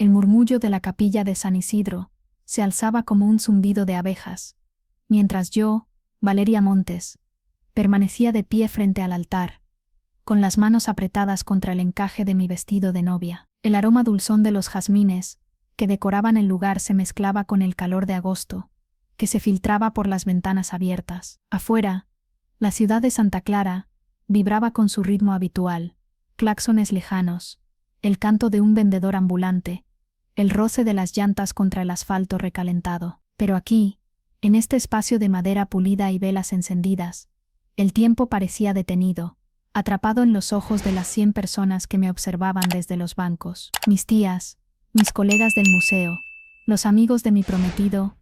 El murmullo de la capilla de San Isidro se alzaba como un zumbido de abejas, mientras yo, Valeria Montes, permanecía de pie frente al altar, con las manos apretadas contra el encaje de mi vestido de novia. El aroma dulzón de los jazmines que decoraban el lugar se mezclaba con el calor de agosto, que se filtraba por las ventanas abiertas. Afuera, la ciudad de Santa Clara vibraba con su ritmo habitual, claxones lejanos, el canto de un vendedor ambulante, el roce de las llantas contra el asfalto recalentado. Pero aquí, en este espacio de madera pulida y velas encendidas, el tiempo parecía detenido, atrapado en los ojos de las 100 personas que me observaban desde los bancos. Mis tías, mis colegas del museo, los amigos de mi prometido,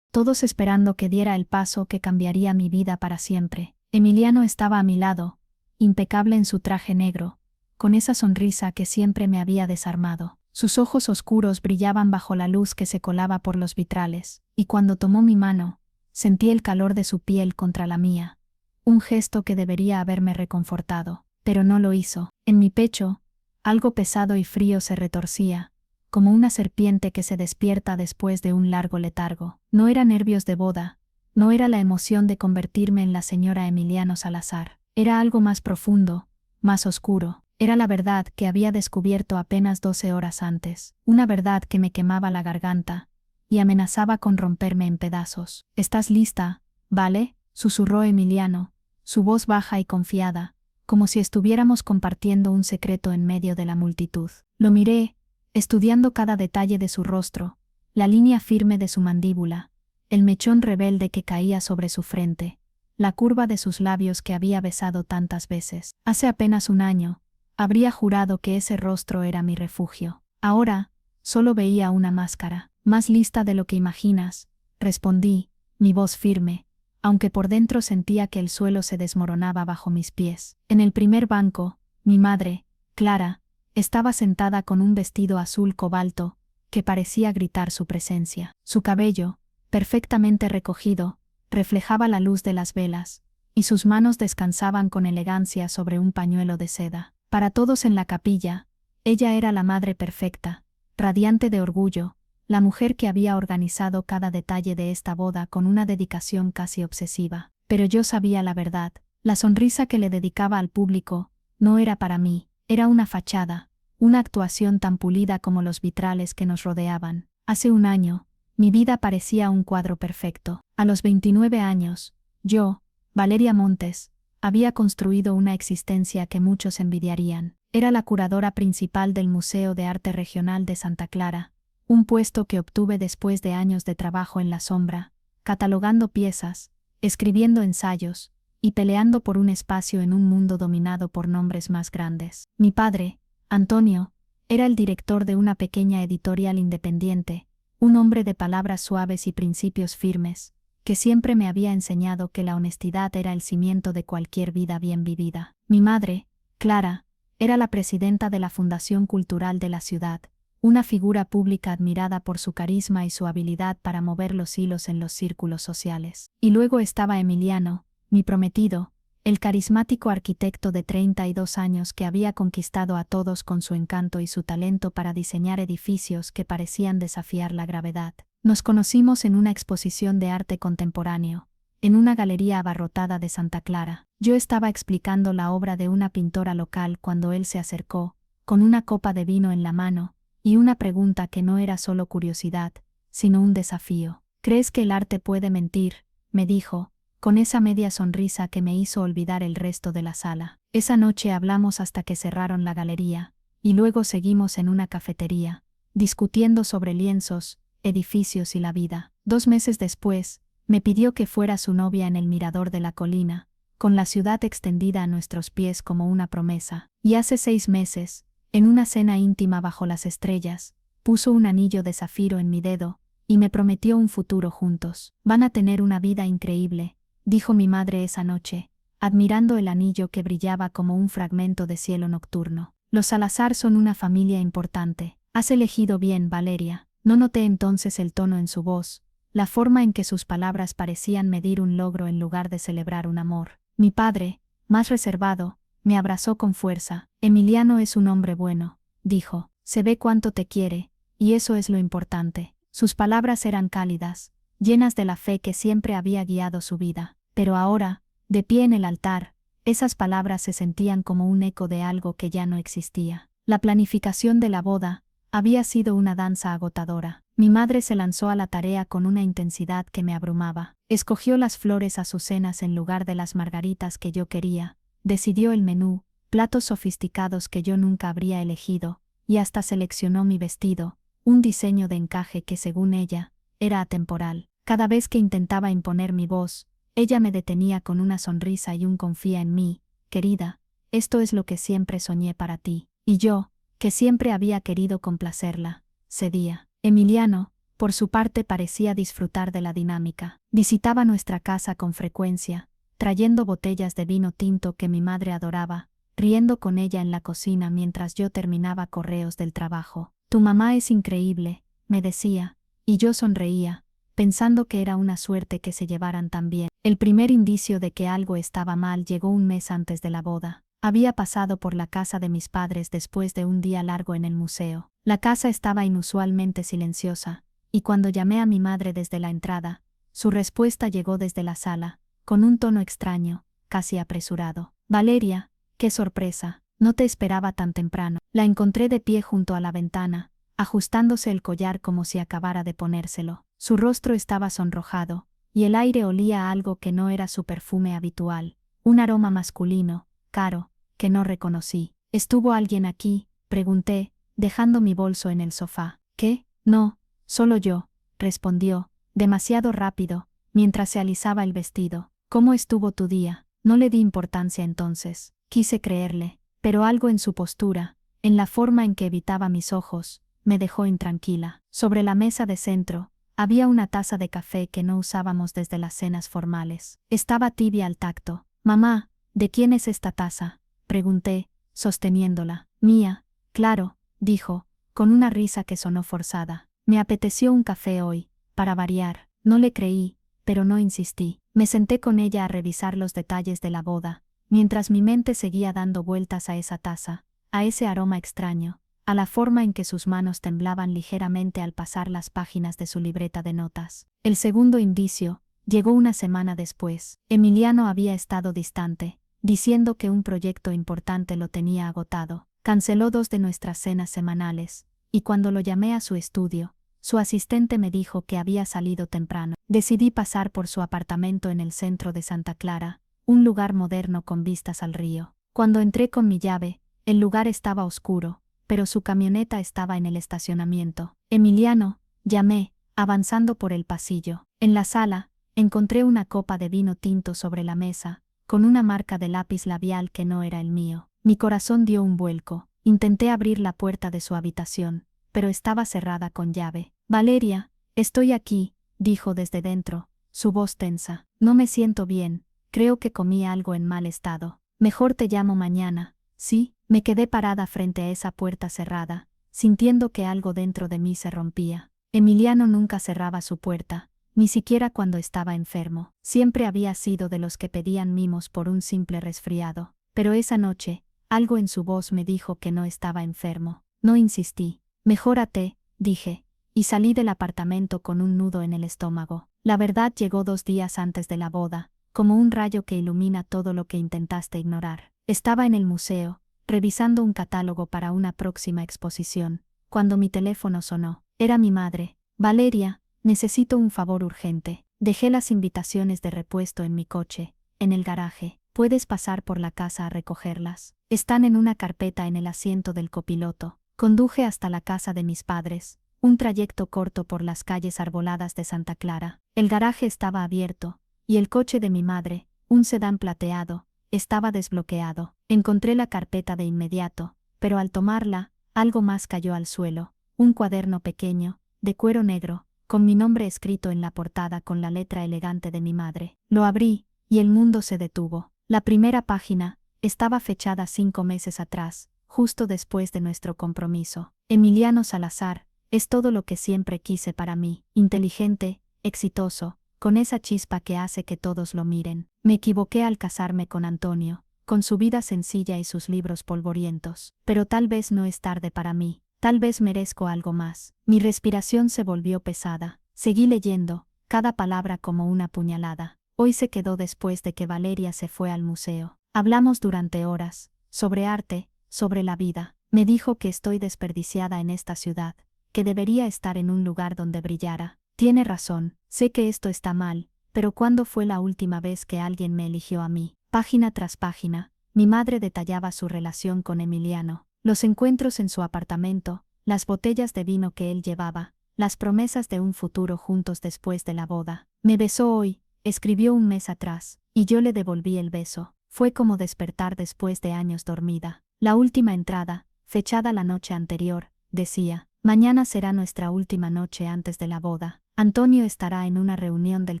todos esperando que diera el paso que cambiaría mi vida para siempre. Emiliano estaba a mi lado, impecable en su traje negro, con esa sonrisa que siempre me había desarmado. Sus ojos oscuros brillaban bajo la luz que se colaba por los vitrales, y cuando tomó mi mano, sentí el calor de su piel contra la mía. Un gesto que debería haberme reconfortado, pero no lo hizo. En mi pecho, algo pesado y frío se retorcía, como una serpiente que se despierta después de un largo letargo. No era nervios de boda, no era la emoción de convertirme en la señora Emiliano Salazar. Era algo más profundo, más oscuro. Era la verdad que había descubierto apenas 12 horas antes, una verdad que me quemaba la garganta y amenazaba con romperme en pedazos. ¿Estás lista, Vale?, susurró Emiliano, su voz baja y confiada, como si estuviéramos compartiendo un secreto en medio de la multitud. Lo miré, estudiando cada detalle de su rostro, la línea firme de su mandíbula, el mechón rebelde que caía sobre su frente, la curva de sus labios que había besado tantas veces. Hace apenas un año, habría jurado que ese rostro era mi refugio. Ahora, solo veía una máscara. Más lista de lo que imaginas, respondí, mi voz firme, aunque por dentro sentía que el suelo se desmoronaba bajo mis pies. En el primer banco, mi madre, Clara, estaba sentada con un vestido azul cobalto, que parecía gritar su presencia. Su cabello, perfectamente recogido, reflejaba la luz de las velas, y sus manos descansaban con elegancia sobre un pañuelo de seda. Para todos en la capilla, ella era la madre perfecta, radiante de orgullo, la mujer que había organizado cada detalle de esta boda con una dedicación casi obsesiva. Pero yo sabía la verdad, la sonrisa que le dedicaba al público no era para mí, era una fachada, una actuación tan pulida como los vitrales que nos rodeaban. Hace un año, mi vida parecía un cuadro perfecto. A los 29 años, yo, Valeria Montes, había construido una existencia que muchos envidiarían. Era la curadora principal del Museo de Arte Regional de Santa Clara, un puesto que obtuve después de años de trabajo en la sombra, catalogando piezas, escribiendo ensayos y peleando por un espacio en un mundo dominado por nombres más grandes. Mi padre, Antonio, era el director de una pequeña editorial independiente, un hombre de palabras suaves y principios firmes, que siempre me había enseñado que la honestidad era el cimiento de cualquier vida bien vivida. Mi madre, Clara, era la presidenta de la Fundación Cultural de la ciudad, una figura pública admirada por su carisma y su habilidad para mover los hilos en los círculos sociales. Y luego estaba Emiliano, mi prometido, el carismático arquitecto de 32 años que había conquistado a todos con su encanto y su talento para diseñar edificios que parecían desafiar la gravedad. Nos conocimos en una exposición de arte contemporáneo, en una galería abarrotada de Santa Clara. Yo estaba explicando la obra de una pintora local cuando él se acercó, con una copa de vino en la mano, y una pregunta que no era solo curiosidad, sino un desafío. ¿Crees que el arte puede mentir?, me dijo, con esa media sonrisa que me hizo olvidar el resto de la sala. Esa noche hablamos hasta que cerraron la galería, y luego seguimos en una cafetería, discutiendo sobre lienzos, edificios y la vida. 2 meses después, me pidió que fuera su novia en el mirador de la colina, con la ciudad extendida a nuestros pies como una promesa. Y hace 6 meses, en una cena íntima bajo las estrellas, puso un anillo de zafiro en mi dedo, y me prometió un futuro juntos. Van a tener una vida increíble, dijo mi madre esa noche, admirando el anillo que brillaba como un fragmento de cielo nocturno. Los Salazar son una familia importante. Has elegido bien, Valeria. No noté entonces el tono en su voz, la forma en que sus palabras parecían medir un logro en lugar de celebrar un amor. Mi padre, más reservado, me abrazó con fuerza. Emiliano es un hombre bueno, dijo. Se ve cuánto te quiere, y eso es lo importante. Sus palabras eran cálidas, llenas de la fe que siempre había guiado su vida. Pero ahora, de pie en el altar, esas palabras se sentían como un eco de algo que ya no existía. La planificación de la boda había sido una danza agotadora. Mi madre se lanzó a la tarea con una intensidad que me abrumaba. Escogió las flores azucenas en lugar de las margaritas que yo quería, decidió el menú, platos sofisticados que yo nunca habría elegido, y hasta seleccionó mi vestido, un diseño de encaje que según ella, era atemporal. Cada vez que intentaba imponer mi voz, ella me detenía con una sonrisa y un confía en mí, querida, esto es lo que siempre soñé para ti. Y yo, que siempre había querido complacerla, cedía. Emiliano, por su parte, parecía disfrutar de la dinámica. Visitaba nuestra casa con frecuencia, trayendo botellas de vino tinto que mi madre adoraba, riendo con ella en la cocina mientras yo terminaba correos del trabajo. Tu mamá es increíble, me decía, y yo sonreía, pensando que era una suerte que se llevaran tan bien. El primer indicio de que algo estaba mal llegó un mes antes de la boda. Había pasado por la casa de mis padres después de un día largo en el museo. La casa estaba inusualmente silenciosa, y cuando llamé a mi madre desde la entrada, su respuesta llegó desde la sala, con un tono extraño, casi apresurado. Valeria, qué sorpresa, no te esperaba tan temprano. La encontré de pie junto a la ventana, ajustándose el collar como si acabara de ponérselo. Su rostro estaba sonrojado, y el aire olía a algo que no era su perfume habitual, un aroma masculino, caro, que no reconocí. ¿Estuvo alguien aquí?, pregunté, dejando mi bolso en el sofá. ¿Qué? No, solo yo, respondió, demasiado rápido, mientras se alisaba el vestido. ¿Cómo estuvo tu día? No le di importancia entonces. Quise creerle, pero algo en su postura, en la forma en que evitaba mis ojos, me dejó intranquila. Sobre la mesa de centro, había una taza de café que no usábamos desde las cenas formales. Estaba tibia al tacto. Mamá, ¿de quién es esta taza?, pregunté, sosteniéndola. Mía, claro, dijo, con una risa que sonó forzada. Me apeteció un café hoy, para variar. No le creí, pero no insistí. Me senté con ella a revisar los detalles de la boda, mientras mi mente seguía dando vueltas a esa taza, a ese aroma extraño, a la forma en que sus manos temblaban ligeramente al pasar las páginas de su libreta de notas. El segundo indicio llegó una semana después. Emiliano había estado distante, diciendo que un proyecto importante lo tenía agotado. Canceló 2 de nuestras cenas semanales, y cuando lo llamé a su estudio, su asistente me dijo que había salido temprano. Decidí pasar por su apartamento en el centro de Santa Clara, un lugar moderno con vistas al río. Cuando entré con mi llave, el lugar estaba oscuro, pero su camioneta estaba en el estacionamiento. Emiliano, llamé, avanzando por el pasillo. En la sala, encontré una copa de vino tinto sobre la mesa, con una marca de lápiz labial que no era el mío. Mi corazón dio un vuelco. Intenté abrir la puerta de su habitación, pero estaba cerrada con llave. Valeria, estoy aquí, dijo desde dentro, su voz tensa. No me siento bien, creo que comí algo en mal estado. Mejor te llamo mañana, ¿sí? Me quedé parada frente a esa puerta cerrada, sintiendo que algo dentro de mí se rompía. Emiliano nunca cerraba su puerta, ni siquiera cuando estaba enfermo. Siempre había sido de los que pedían mimos por un simple resfriado. Pero esa noche, algo en su voz me dijo que no estaba enfermo. No insistí. Mejórate, dije, y salí del apartamento con un nudo en el estómago. La verdad llegó 2 días antes de la boda, como un rayo que ilumina todo lo que intentaste ignorar. Estaba en el museo, revisando un catálogo para una próxima exposición, cuando mi teléfono sonó. Era mi madre. Valeria, necesito un favor urgente. Dejé las invitaciones de repuesto en mi coche, en el garaje. ¿Puedes pasar por la casa a recogerlas? Están en una carpeta en el asiento del copiloto. Conduje hasta la casa de mis padres, un trayecto corto por las calles arboladas de Santa Clara. El garaje estaba abierto, y el coche de mi madre, un sedán plateado, estaba desbloqueado. Encontré la carpeta de inmediato, pero al tomarla, algo más cayó al suelo. Un cuaderno pequeño, de cuero negro, con mi nombre escrito en la portada con la letra elegante de mi madre. Lo abrí, y el mundo se detuvo. La primera página estaba fechada 5 meses atrás, justo después de nuestro compromiso. Emiliano Salazar, es todo lo que siempre quise para mí. Inteligente, exitoso, con esa chispa que hace que todos lo miren. Me equivoqué al casarme con Antonio, con su vida sencilla y sus libros polvorientos. Pero tal vez no es tarde para mí. Tal vez merezco algo más. Mi respiración se volvió pesada. Seguí leyendo, cada palabra como una puñalada. Hoy se quedó después de que Valeria se fue al museo. Hablamos durante horas, sobre arte, sobre la vida. Me dijo que estoy desperdiciada en esta ciudad, que debería estar en un lugar donde brillara. Tiene razón, sé que esto está mal, pero ¿cuándo fue la última vez que alguien me eligió a mí? Página tras página, mi madre detallaba su relación con Emiliano, los encuentros en su apartamento, las botellas de vino que él llevaba, las promesas de un futuro juntos después de la boda. Me besó hoy, escribió un mes atrás, y yo le devolví el beso. Fue como despertar después de años dormida. La última entrada, fechada la noche anterior, decía: mañana será nuestra última noche antes de la boda. Antonio estará en una reunión del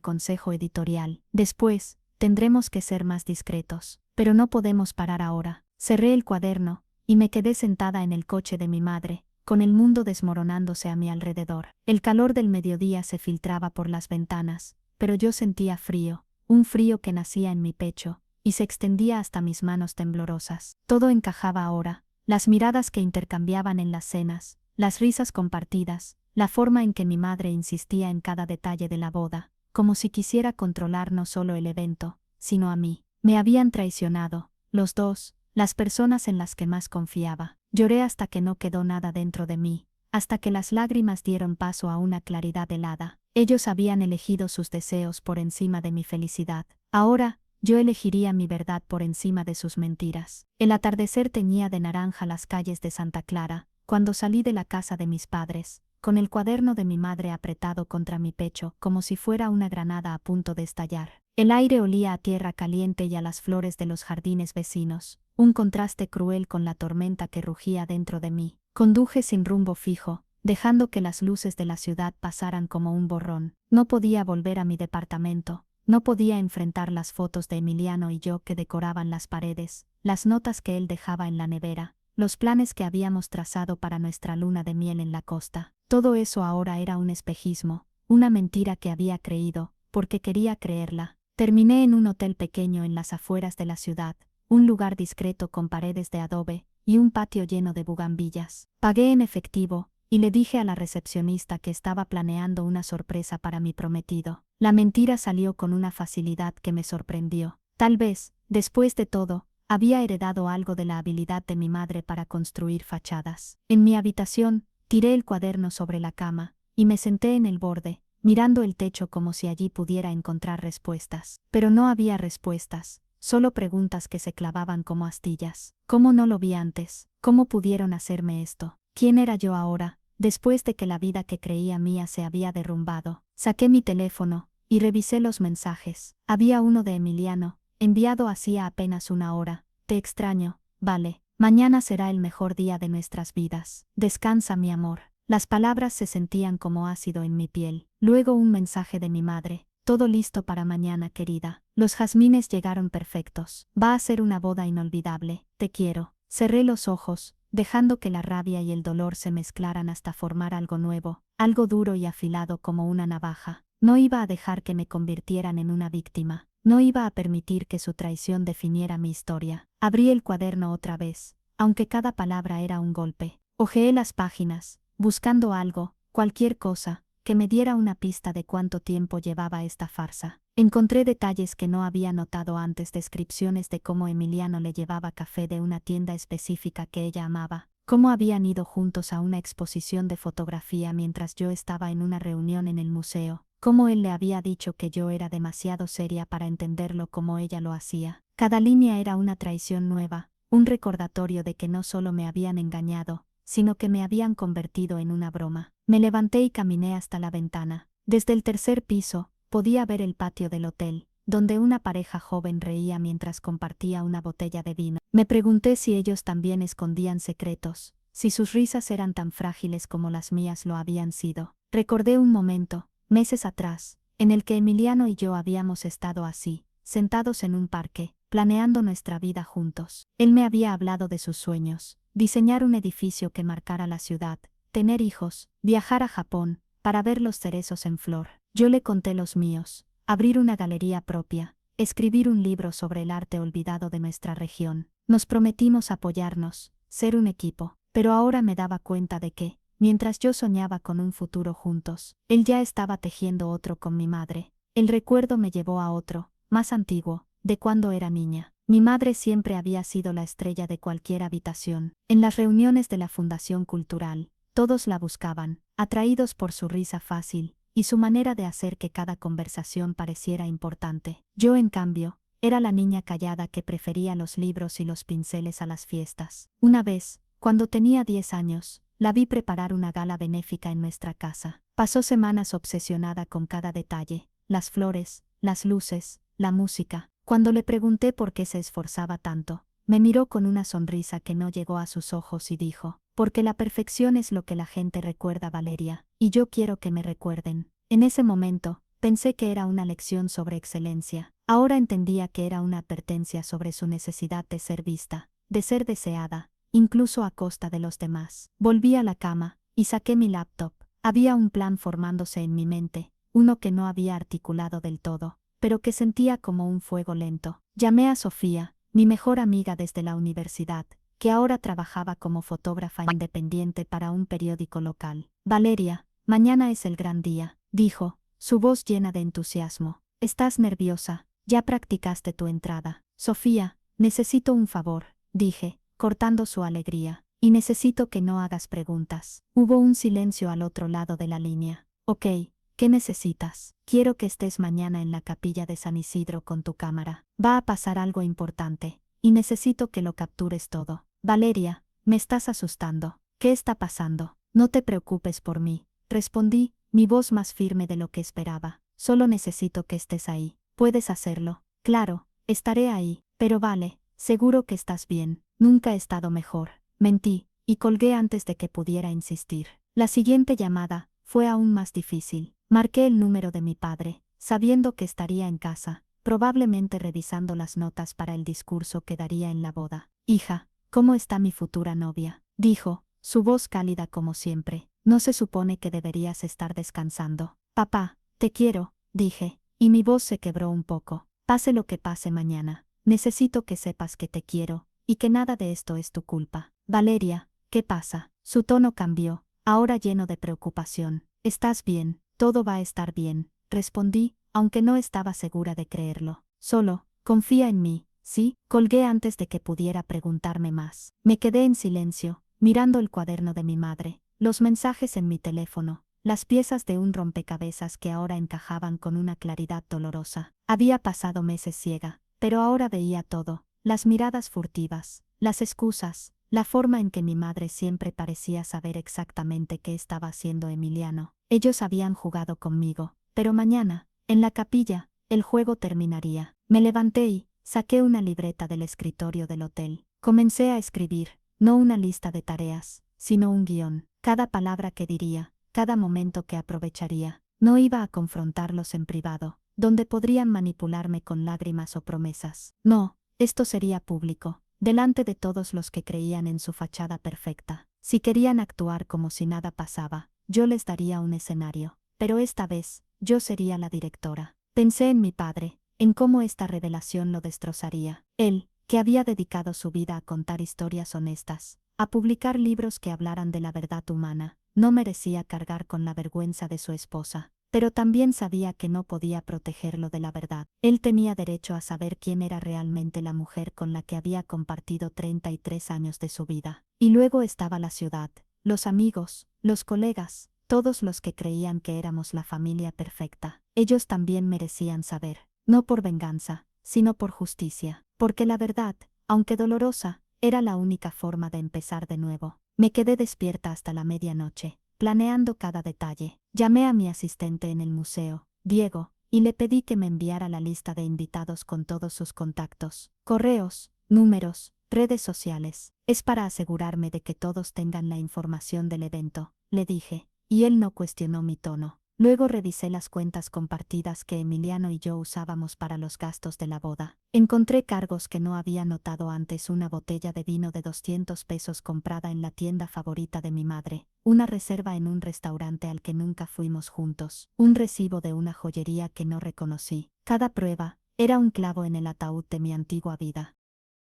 consejo editorial. Después, tendremos que ser más discretos. Pero no podemos parar ahora. Cerré el cuaderno, y me quedé sentada en el coche de mi madre, con el mundo desmoronándose a mi alrededor. El calor del mediodía se filtraba por las ventanas, pero yo sentía frío, un frío que nacía en mi pecho, y se extendía hasta mis manos temblorosas. Todo encajaba ahora, las miradas que intercambiaban en las cenas, las risas compartidas, la forma en que mi madre insistía en cada detalle de la boda, como si quisiera controlar no solo el evento, sino a mí. Me habían traicionado, los dos, las personas en las que más confiaba. Lloré hasta que no quedó nada dentro de mí, hasta que las lágrimas dieron paso a una claridad helada. Ellos habían elegido sus deseos por encima de mi felicidad. Ahora, yo elegiría mi verdad por encima de sus mentiras. El atardecer teñía de naranja las calles de Santa Clara, cuando salí de la casa de mis padres, con el cuaderno de mi madre apretado contra mi pecho, como si fuera una granada a punto de estallar. El aire olía a tierra caliente y a las flores de los jardines vecinos, un contraste cruel con la tormenta que rugía dentro de mí. Conduje sin rumbo fijo, dejando que las luces de la ciudad pasaran como un borrón. No podía volver a mi departamento, no podía enfrentar las fotos de Emiliano y yo que decoraban las paredes, las notas que él dejaba en la nevera, los planes que habíamos trazado para nuestra luna de miel en la costa. Todo eso ahora era un espejismo, una mentira que había creído, porque quería creerla. Terminé en un hotel pequeño en las afueras de la ciudad, un lugar discreto con paredes de adobe y un patio lleno de bugambillas. Pagué en efectivo, y le dije a la recepcionista que estaba planeando una sorpresa para mi prometido. La mentira salió con una facilidad que me sorprendió. Tal vez, después de todo, había heredado algo de la habilidad de mi madre para construir fachadas. En mi habitación, tiré el cuaderno sobre la cama, y me senté en el borde, mirando el techo como si allí pudiera encontrar respuestas. Pero no había respuestas, solo preguntas que se clavaban como astillas. ¿Cómo no lo vi antes? ¿Cómo pudieron hacerme esto? ¿Quién era yo ahora, después de que la vida que creía mía se había derrumbado? Saqué mi teléfono, y revisé los mensajes. Había uno de Emiliano, enviado hacía apenas una hora. Te extraño, vale. Mañana será el mejor día de nuestras vidas. Descansa, mi amor. Las palabras se sentían como ácido en mi piel. Luego un mensaje de mi madre. Todo listo para mañana, querida. Los jazmines llegaron perfectos. Va a ser una boda inolvidable. Te quiero. Cerré los ojos, dejando que la rabia y el dolor se mezclaran hasta formar algo nuevo, algo duro y afilado como una navaja. No iba a dejar que me convirtieran en una víctima. No iba a permitir que su traición definiera mi historia. Abrí el cuaderno otra vez, aunque cada palabra era un golpe. Hojeé las páginas, buscando algo, cualquier cosa, que me diera una pista de cuánto tiempo llevaba esta farsa. Encontré detalles que no había notado antes, descripciones de cómo Emiliano le llevaba café de una tienda específica que ella amaba, cómo habían ido juntos a una exposición de fotografía mientras yo estaba en una reunión en el museo, cómo él le había dicho que yo era demasiado seria para entenderlo como ella lo hacía. Cada línea era una traición nueva, un recordatorio de que no solo me habían engañado, sino que me habían convertido en una broma. Me levanté y caminé hasta la ventana. Desde el tercer piso, podía ver el patio del hotel, donde una pareja joven reía mientras compartía una botella de vino. Me pregunté si ellos también escondían secretos, si sus risas eran tan frágiles como las mías lo habían sido. Recordé un momento, meses atrás, en el que Emiliano y yo habíamos estado así, sentados en un parque, planeando nuestra vida juntos. Él me había hablado de sus sueños, diseñar un edificio que marcara la ciudad, tener hijos, viajar a Japón, para ver los cerezos en flor. Yo le conté los míos, abrir una galería propia, escribir un libro sobre el arte olvidado de nuestra región. Nos prometimos apoyarnos, ser un equipo. pero ahora me daba cuenta de que, mientras yo soñaba con un futuro juntos, él ya estaba tejiendo otro con mi madre. El recuerdo me llevó a otro, más antiguo, de cuando era niña. Mi madre siempre había sido la estrella de cualquier habitación. En las reuniones de la Fundación Cultural, todos la buscaban, atraídos por su risa fácil y su manera de hacer que cada conversación pareciera importante. Yo, en cambio, era la niña callada que prefería los libros y los pinceles a las fiestas. Una vez, cuando tenía 10 años, la vi preparar una gala benéfica en nuestra casa. Pasó semanas obsesionada con cada detalle, las flores, las luces, la música. Cuando le pregunté por qué se esforzaba tanto, me miró con una sonrisa que no llegó a sus ojos y dijo: porque la perfección es lo que la gente recuerda, Valeria, y yo quiero que me recuerden. En ese momento, pensé que era una lección sobre excelencia. Ahora entendía que era una advertencia sobre su necesidad de ser vista, de ser deseada, incluso a costa de los demás. Volví a la cama y saqué mi laptop. Había un plan formándose en mi mente, uno que no había articulado del todo, pero que sentía como un fuego lento. Llamé a Sofía, mi mejor amiga desde la universidad, que ahora trabajaba como fotógrafa independiente para un periódico local. Valeria, mañana es el gran día, dijo, su voz llena de entusiasmo. ¿Estás nerviosa? ¿Ya practicaste tu entrada? Sofía, necesito un favor, dije, cortando su alegría, y necesito que no hagas preguntas. Hubo un silencio al otro lado de la línea. Ok, ¿qué necesitas? Quiero que estés mañana en la capilla de San Isidro con tu cámara. Va a pasar algo importante, y necesito que lo captures todo. Valeria, me estás asustando. ¿Qué está pasando? No te preocupes por mí, respondí, mi voz más firme de lo que esperaba. Solo necesito que estés ahí. Puedes hacerlo. Claro, estaré ahí. Pero vale, seguro que estás bien. Nunca he estado mejor. Mentí, y colgué antes de que pudiera insistir. La siguiente llamada fue aún más difícil. Marqué el número de mi padre, sabiendo que estaría en casa, probablemente revisando las notas para el discurso que daría en la boda. Hija, ¿cómo está mi futura novia? Dijo, su voz cálida como siempre. No se supone que deberías estar descansando. Papá, te quiero, dije, y mi voz se quebró un poco. Pase lo que pase mañana, necesito que sepas que te quiero, y que nada de esto es tu culpa. Valeria, ¿qué pasa? Su tono cambió, ahora lleno de preocupación. ¿Estás bien? Todo va a estar bien, respondí, aunque no estaba segura de creerlo. Solo, confía en mí, ¿sí? Colgué antes de que pudiera preguntarme más. Me quedé en silencio, mirando el cuaderno de mi madre, los mensajes en mi teléfono, las piezas de un rompecabezas que ahora encajaban con una claridad dolorosa. Había pasado meses ciega, pero ahora veía todo, las miradas furtivas, las excusas, la forma en que mi madre siempre parecía saber exactamente qué estaba haciendo Emiliano. Ellos habían jugado conmigo, pero mañana, en la capilla, el juego terminaría. Me levanté y saqué una libreta del escritorio del hotel. Comencé a escribir, no una lista de tareas, sino un guión. Cada palabra que diría, cada momento que aprovecharía. No iba a confrontarlos en privado, donde podrían manipularme con lágrimas o promesas. No, esto sería público, delante de todos los que creían en su fachada perfecta. Si querían actuar como si nada pasaba, yo les daría un escenario. Pero esta vez, yo sería la directora. Pensé en mi padre, en cómo esta revelación lo destrozaría. Él, que había dedicado su vida a contar historias honestas, a publicar libros que hablaran de la verdad humana, no merecía cargar con la vergüenza de su esposa. Pero también sabía que no podía protegerlo de la verdad. Él tenía derecho a saber quién era realmente la mujer con la que había compartido 33 años de su vida. Y luego estaba la ciudad, los amigos, los colegas, todos los que creían que éramos la familia perfecta. Ellos también merecían saber, no por venganza, sino por justicia, porque la verdad, aunque dolorosa, era la única forma de empezar de nuevo. Me quedé despierta hasta la medianoche, planeando cada detalle. Llamé a mi asistente en el museo, Diego, y le pedí que me enviara la lista de invitados con todos sus contactos, correos, números, redes sociales. Es para asegurarme de que todos tengan la información del evento, le dije, y él no cuestionó mi tono. Luego revisé las cuentas compartidas que Emiliano y yo usábamos para los gastos de la boda. Encontré cargos que no había notado antes: una botella de vino de 200 pesos comprada en la tienda favorita de mi madre, una reserva en un restaurante al que nunca fuimos juntos, un recibo de una joyería que no reconocí. Cada prueba era un clavo en el ataúd de mi antigua vida.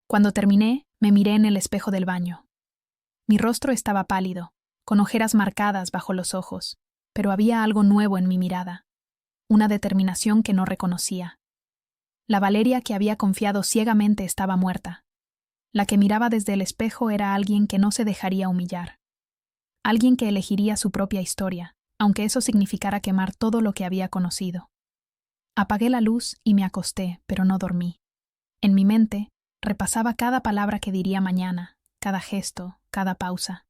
Cuando terminé, me miré en el espejo del baño. Mi rostro estaba pálido, con ojeras marcadas bajo los ojos, pero había algo nuevo en mi mirada, una determinación que no reconocía. La Valeria que había confiado ciegamente estaba muerta. La que miraba desde el espejo era alguien que no se dejaría humillar. Alguien que elegiría su propia historia, aunque eso significara quemar todo lo que había conocido. Apagué la luz y me acosté, pero no dormí. En mi mente, repasaba cada palabra que diría mañana, cada gesto, cada pausa.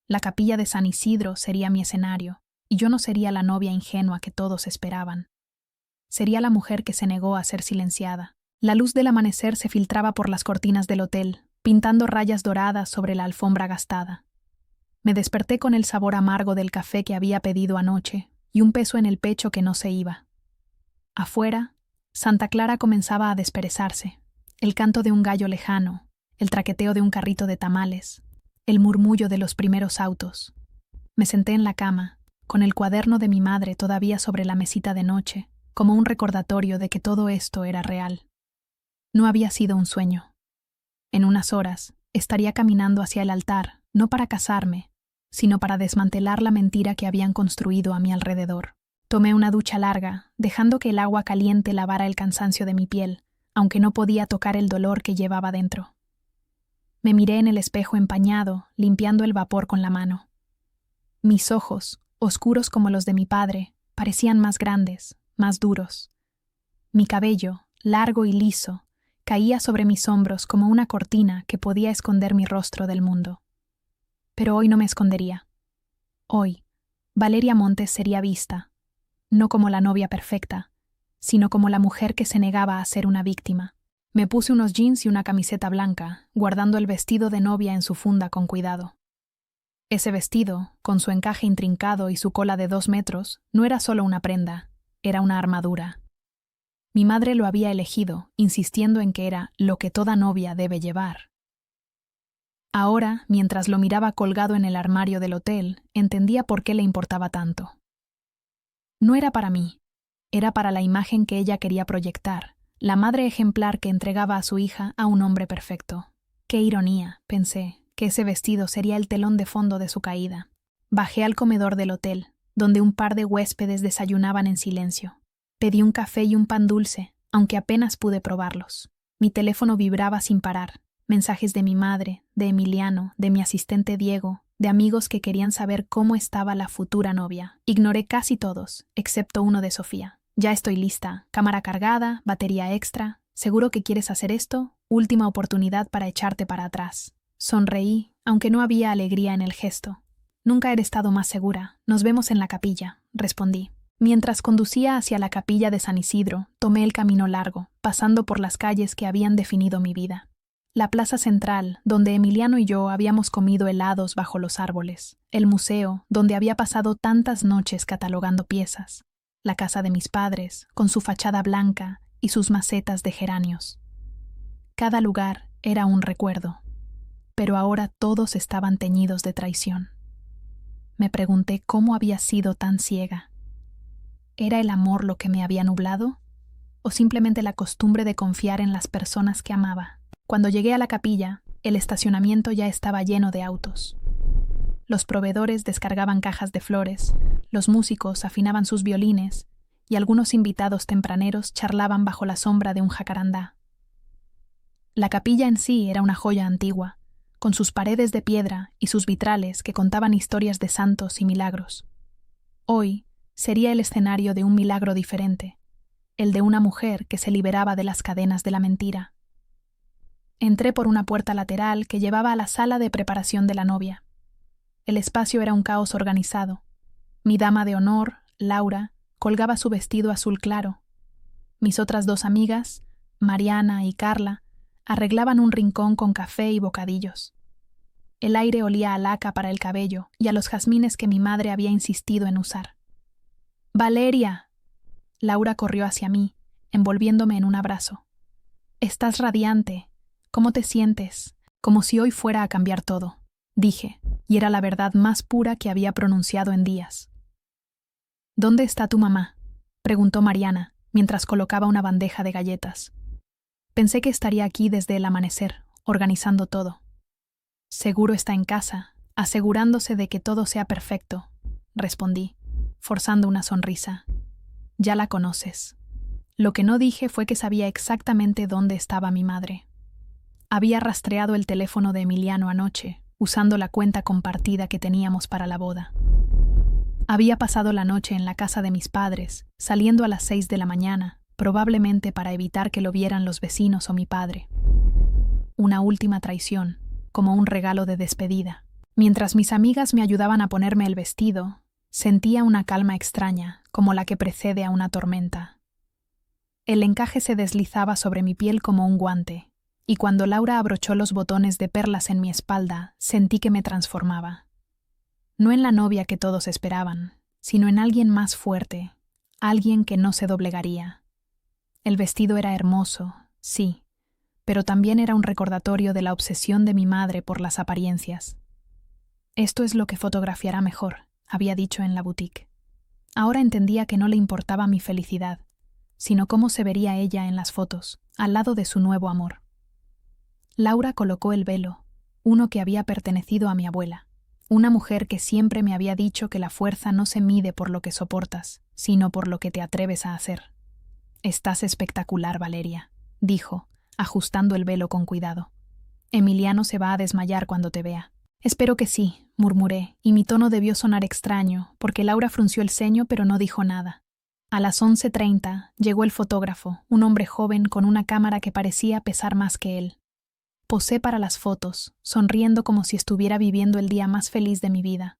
La capilla de San Isidro sería mi escenario, y yo no sería la novia ingenua que todos esperaban. Sería la mujer que se negó a ser silenciada. La luz del amanecer se filtraba por las cortinas del hotel, pintando rayas doradas sobre la alfombra gastada. Me desperté con el sabor amargo del café que había pedido anoche y un peso en el pecho que no se iba. Afuera, Santa Clara comenzaba a desperezarse. El canto de un gallo lejano, el traqueteo de un carrito de tamales, el murmullo de los primeros autos. Me senté en la cama, con el cuaderno de mi madre todavía sobre la mesita de noche, como un recordatorio de que todo esto era real. No había sido un sueño. En unas horas, estaría caminando hacia el altar, no para casarme, sino para desmantelar la mentira que habían construido a mi alrededor. Tomé una ducha larga, dejando que el agua caliente lavara el cansancio de mi piel, aunque no podía tocar el dolor que llevaba dentro. Me miré en el espejo empañado, limpiando el vapor con la mano. Mis ojos, oscuros como los de mi padre, parecían más grandes, más duros. Mi cabello, largo y liso, caía sobre mis hombros como una cortina que podía esconder mi rostro del mundo. Pero hoy no me escondería. Hoy, Valeria Montes sería vista, no como la novia perfecta, sino como la mujer que se negaba a ser una víctima. Me puse unos jeans y una camiseta blanca, guardando el vestido de novia en su funda con cuidado. Ese vestido, con su encaje intrincado y su cola de 2 metros, no era solo una prenda, era una armadura. Mi madre lo había elegido, insistiendo en que era lo que toda novia debe llevar. Ahora, mientras lo miraba colgado en el armario del hotel, entendía por qué le importaba tanto. No era para mí, era para la imagen que ella quería proyectar, la madre ejemplar que entregaba a su hija a un hombre perfecto. Qué ironía, pensé, que ese vestido sería el telón de fondo de su caída. Bajé al comedor del hotel, donde un par de huéspedes desayunaban en silencio. Pedí un café y un pan dulce, aunque apenas pude probarlos. Mi teléfono vibraba sin parar. Mensajes de mi madre, de Emiliano, de mi asistente Diego, de amigos que querían saber cómo estaba la futura novia. Ignoré casi todos, excepto uno de Sofía. Ya estoy lista, cámara cargada, batería extra. ¿Seguro que quieres hacer esto? Última oportunidad para echarte para atrás. Sonreí, aunque no había alegría en el gesto. Nunca he estado más segura. Nos vemos en la capilla, respondí. Mientras conducía hacia la capilla de San Isidro, tomé el camino largo, pasando por las calles que habían definido mi vida. La plaza central, donde Emiliano y yo habíamos comido helados bajo los árboles. El museo, donde había pasado tantas noches catalogando piezas. La casa de mis padres, con su fachada blanca y sus macetas de geranios. Cada lugar era un recuerdo, pero ahora todos estaban teñidos de traición. Me pregunté cómo había sido tan ciega. ¿Era el amor lo que me había nublado? ¿O simplemente la costumbre de confiar en las personas que amaba? Cuando llegué a la capilla, el estacionamiento ya estaba lleno de autos. Los proveedores descargaban cajas de flores, los músicos afinaban sus violines y algunos invitados tempraneros charlaban bajo la sombra de un jacarandá. La capilla en sí era una joya antigua, con sus paredes de piedra y sus vitrales que contaban historias de santos y milagros. Hoy sería el escenario de un milagro diferente, el de una mujer que se liberaba de las cadenas de la mentira. Entré por una puerta lateral que llevaba a la sala de preparación de la novia. El espacio era un caos organizado. Mi dama de honor, Laura, colgaba su vestido azul claro. Mis otras 2 amigas, Mariana y Carla, arreglaban un rincón con café y bocadillos. El aire olía a laca para el cabello y a los jazmines que mi madre había insistido en usar. ¡Valeria! Laura corrió hacia mí, envolviéndome en un abrazo. Estás radiante. ¿Cómo te sientes? Como si hoy fuera a cambiar todo, dije, y era la verdad más pura que había pronunciado en días. ¿Dónde está tu mamá?, preguntó Mariana, mientras colocaba una bandeja de galletas. Pensé que estaría aquí desde el amanecer, organizando todo. Seguro está en casa, asegurándose de que todo sea perfecto, respondí, forzando una sonrisa. Ya la conoces. Lo que no dije fue que sabía exactamente dónde estaba mi madre. Había rastreado el teléfono de Emiliano anoche, usando la cuenta compartida que teníamos para la boda. Había pasado la noche en la casa de mis padres, saliendo a las 6 de la mañana, probablemente para evitar que lo vieran los vecinos o mi padre. Una última traición, como un regalo de despedida. Mientras mis amigas me ayudaban a ponerme el vestido, sentía una calma extraña, como la que precede a una tormenta. El encaje se deslizaba sobre mi piel como un guante, y cuando Laura abrochó los botones de perlas en mi espalda, sentí que me transformaba. No en la novia que todos esperaban, sino en alguien más fuerte, alguien que no se doblegaría. El vestido era hermoso, sí, pero también era un recordatorio de la obsesión de mi madre por las apariencias. Esto es lo que fotografiará mejor, había dicho en la boutique. Ahora entendía que no le importaba mi felicidad, sino cómo se vería ella en las fotos, al lado de su nuevo amor. Laura colocó el velo, uno que había pertenecido a mi abuela, una mujer que siempre me había dicho que la fuerza no se mide por lo que soportas, sino por lo que te atreves a hacer. «Estás espectacular, Valeria», dijo, ajustando el velo con cuidado. «Emiliano se va a desmayar cuando te vea». «Espero que sí», murmuré, y mi tono debió sonar extraño, porque Laura frunció el ceño pero no dijo nada. A las 11:30 llegó el fotógrafo, un hombre joven con una cámara que parecía pesar más que él. Posé para las fotos, sonriendo como si estuviera viviendo el día más feliz de mi vida.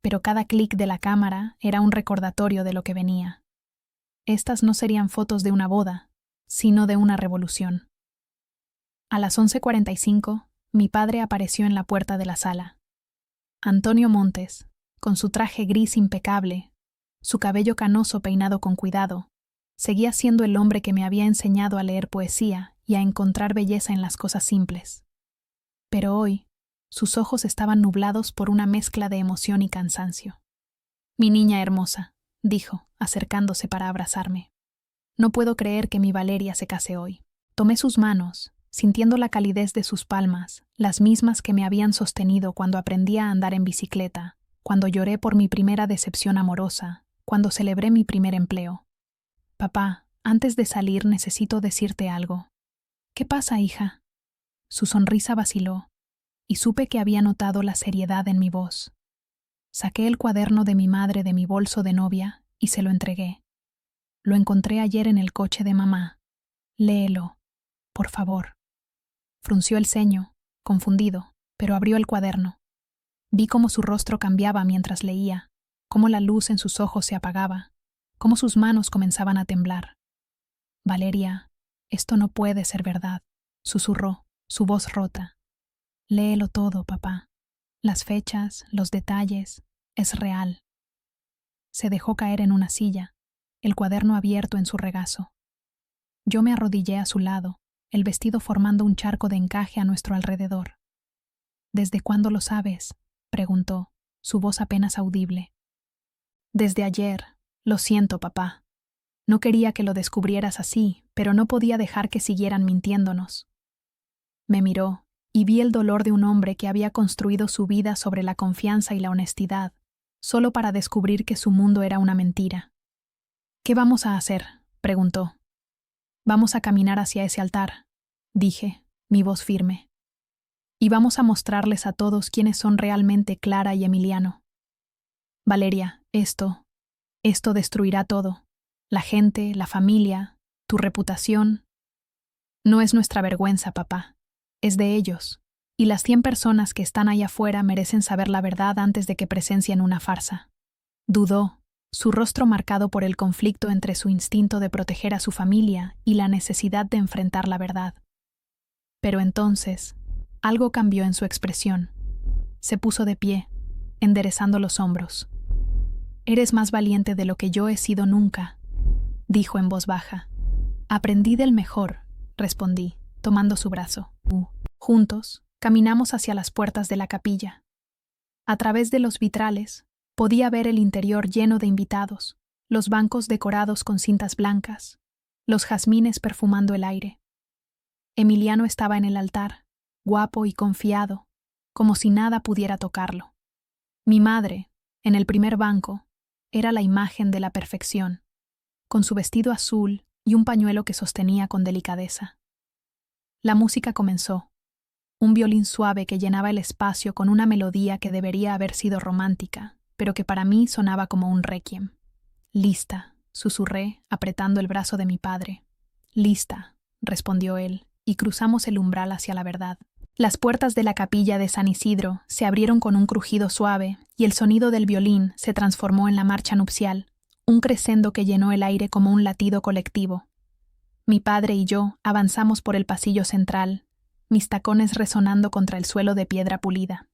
Pero cada clic de la cámara era un recordatorio de lo que venía. Estas no serían fotos de una boda, sino de una revolución. A las 11:45, mi padre apareció en la puerta de la sala. Antonio Montes, con su traje gris impecable, su cabello canoso peinado con cuidado, seguía siendo el hombre que me había enseñado a leer poesía y a encontrar belleza en las cosas simples. Pero hoy, sus ojos estaban nublados por una mezcla de emoción y cansancio. «Mi niña hermosa», dijo, acercándose para abrazarme. «No puedo creer que mi Valeria se case hoy». Tomé sus manos, sintiendo la calidez de sus palmas, las mismas que me habían sostenido cuando aprendí a andar en bicicleta, cuando lloré por mi primera decepción amorosa, cuando celebré mi primer empleo. «Papá, antes de salir necesito decirte algo». «¿Qué pasa, hija?» Su sonrisa vaciló, y supe que había notado la seriedad en mi voz. Saqué el cuaderno de mi madre de mi bolso de novia y se lo entregué. «Lo encontré ayer en el coche de mamá. Léelo, por favor». Frunció el ceño, confundido, pero abrió el cuaderno. Vi cómo su rostro cambiaba mientras leía, cómo la luz en sus ojos se apagaba, cómo sus manos comenzaban a temblar. «Valeria, esto no puede ser verdad», susurró, su voz rota. «Léelo todo, papá. Las fechas, los detalles, es real». Se dejó caer en una silla, el cuaderno abierto en su regazo. Yo me arrodillé a su lado, el vestido formando un charco de encaje a nuestro alrededor. «¿Desde cuándo lo sabes?», preguntó, su voz apenas audible. «Desde ayer. Lo siento, papá. No quería que lo descubrieras así, pero no podía dejar que siguieran mintiéndonos». Me miró, y vi el dolor de un hombre que había construido su vida sobre la confianza y la honestidad, solo para descubrir que su mundo era una mentira. «¿Qué vamos a hacer?», preguntó. «Vamos a caminar hacia ese altar», dije, mi voz firme. «Y vamos a mostrarles a todos quiénes son realmente Clara y Emiliano. Valeria, esto destruirá todo. La gente, la familia, tu reputación. No es nuestra vergüenza, papá. Es de ellos. Y las 100 personas que están allá afuera merecen saber la verdad antes de que presencien una farsa». Dudó, su rostro marcado por el conflicto entre su instinto de proteger a su familia y la necesidad de enfrentar la verdad. Pero entonces, algo cambió en su expresión. Se puso de pie, enderezando los hombros. «Eres más valiente de lo que yo he sido nunca», dijo en voz baja. «Aprendí del mejor», respondí, tomando su brazo. Juntos, caminamos hacia las puertas de la capilla. A través de los vitrales, podía ver el interior lleno de invitados, los bancos decorados con cintas blancas, los jazmines perfumando el aire. Emiliano estaba en el altar, guapo y confiado, como si nada pudiera tocarlo. Mi madre, en el primer banco, era la imagen de la perfección, con su vestido azul y un pañuelo que sostenía con delicadeza. La música comenzó, un violín suave que llenaba el espacio con una melodía que debería haber sido romántica, pero que para mí sonaba como un requiem. «Lista», susurré, apretando el brazo de mi padre. «Lista», respondió él, y cruzamos el umbral hacia la verdad. Las puertas de la capilla de San Isidro se abrieron con un crujido suave y el sonido del violín se transformó en la marcha nupcial, un crescendo que llenó el aire como un latido colectivo. Mi padre y yo avanzamos por el pasillo central, mis tacones resonando contra el suelo de piedra pulida.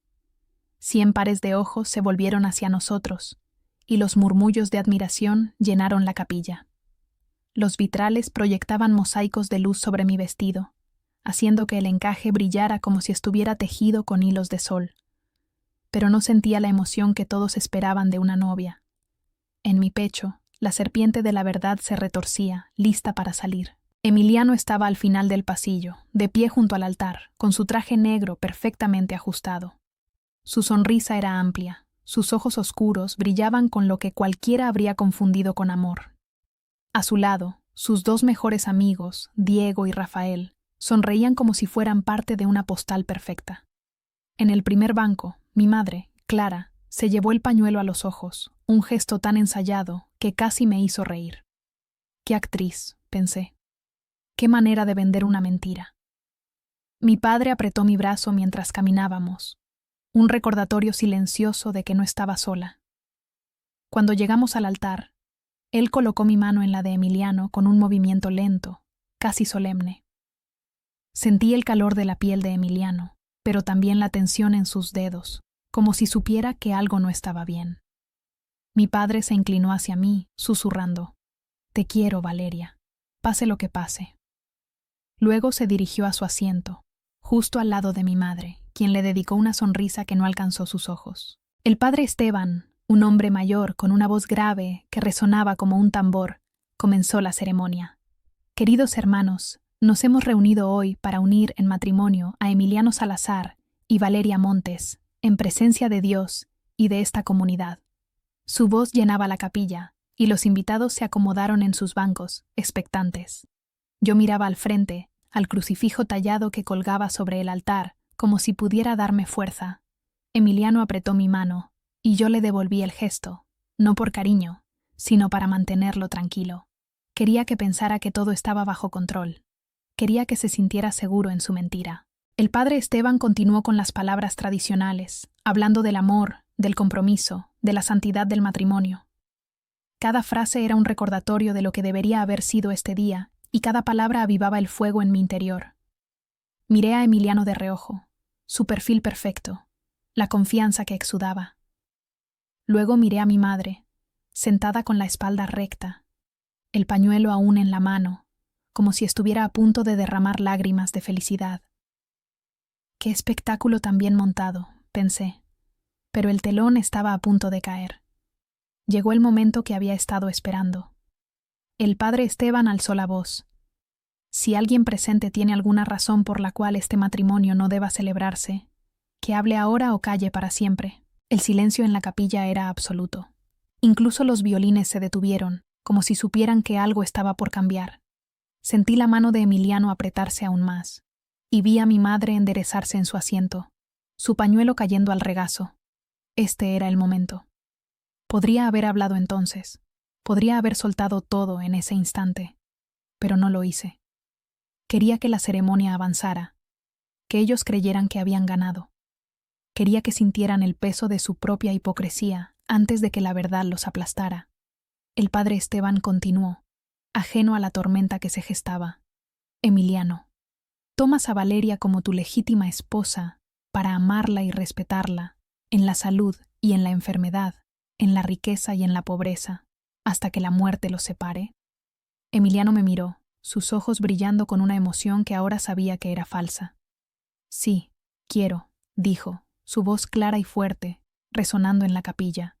100 pares de ojos se volvieron hacia nosotros, y los murmullos de admiración llenaron la capilla. Los vitrales proyectaban mosaicos de luz sobre mi vestido, haciendo que el encaje brillara como si estuviera tejido con hilos de sol. Pero no sentía la emoción que todos esperaban de una novia. En mi pecho, la serpiente de la verdad se retorcía, lista para salir. Emiliano estaba al final del pasillo, de pie junto al altar, con su traje negro perfectamente ajustado. Su sonrisa era amplia, sus ojos oscuros brillaban con lo que cualquiera habría confundido con amor. A su lado, sus 2 mejores amigos, Diego y Rafael, sonreían como si fueran parte de una postal perfecta. En el primer banco, mi madre, Clara, se llevó el pañuelo a los ojos, un gesto tan ensayado que casi me hizo reír. «Qué actriz», pensé. «Qué manera de vender una mentira». Mi padre apretó mi brazo mientras caminábamos, un recordatorio silencioso de que no estaba sola. Cuando llegamos al altar, él colocó mi mano en la de Emiliano con un movimiento lento, casi solemne. Sentí el calor de la piel de Emiliano, pero también la tensión en sus dedos, como si supiera que algo no estaba bien. Mi padre se inclinó hacia mí, susurrando: «Te quiero, Valeria, pase lo que pase». Luego se dirigió a su asiento, justo al lado de mi madre, quien le dedicó una sonrisa que no alcanzó sus ojos. El padre Esteban, un hombre mayor con una voz grave que resonaba como un tambor, comenzó la ceremonia. «Queridos hermanos, nos hemos reunido hoy para unir en matrimonio a Emiliano Salazar y Valeria Montes, en presencia de Dios y de esta comunidad». Su voz llenaba la capilla, y los invitados se acomodaron en sus bancos, expectantes. Yo miraba al frente, al crucifijo tallado que colgaba sobre el altar, como si pudiera darme fuerza. Emiliano apretó mi mano, y yo le devolví el gesto, no por cariño, sino para mantenerlo tranquilo. Quería que pensara que todo estaba bajo control. Quería que se sintiera seguro en su mentira. El padre Esteban continuó con las palabras tradicionales, hablando del amor, del compromiso, de la santidad del matrimonio. Cada frase era un recordatorio de lo que debería haber sido este día, y cada palabra avivaba el fuego en mi interior. Miré a Emiliano de reojo, su perfil perfecto, la confianza que exudaba. Luego miré a mi madre, sentada con la espalda recta, el pañuelo aún en la mano, como si estuviera a punto de derramar lágrimas de felicidad. «Qué espectáculo tan bien montado», pensé, pero el telón estaba a punto de caer. Llegó el momento que había estado esperando. El padre Esteban alzó la voz. «Si alguien presente tiene alguna razón por la cual este matrimonio no deba celebrarse, que hable ahora o calle para siempre». El silencio en la capilla era absoluto. Incluso los violines se detuvieron, como si supieran que algo estaba por cambiar. Sentí la mano de Emiliano apretarse aún más, y vi a mi madre enderezarse en su asiento, su pañuelo cayendo al regazo. Este era el momento. Podría haber hablado entonces, podría haber soltado todo en ese instante, pero no lo hice. Quería que la ceremonia avanzara, que ellos creyeran que habían ganado. Quería que sintieran el peso de su propia hipocresía antes de que la verdad los aplastara. El padre Esteban continuó, ajeno a la tormenta que se gestaba. «Emiliano, tomas a Valeria como tu legítima esposa para amarla y respetarla, en la salud y en la enfermedad, en la riqueza y en la pobreza, hasta que la muerte los separe». Emiliano me miró, sus ojos brillando con una emoción que ahora sabía que era falsa. «Sí, quiero», dijo, su voz clara y fuerte, resonando en la capilla,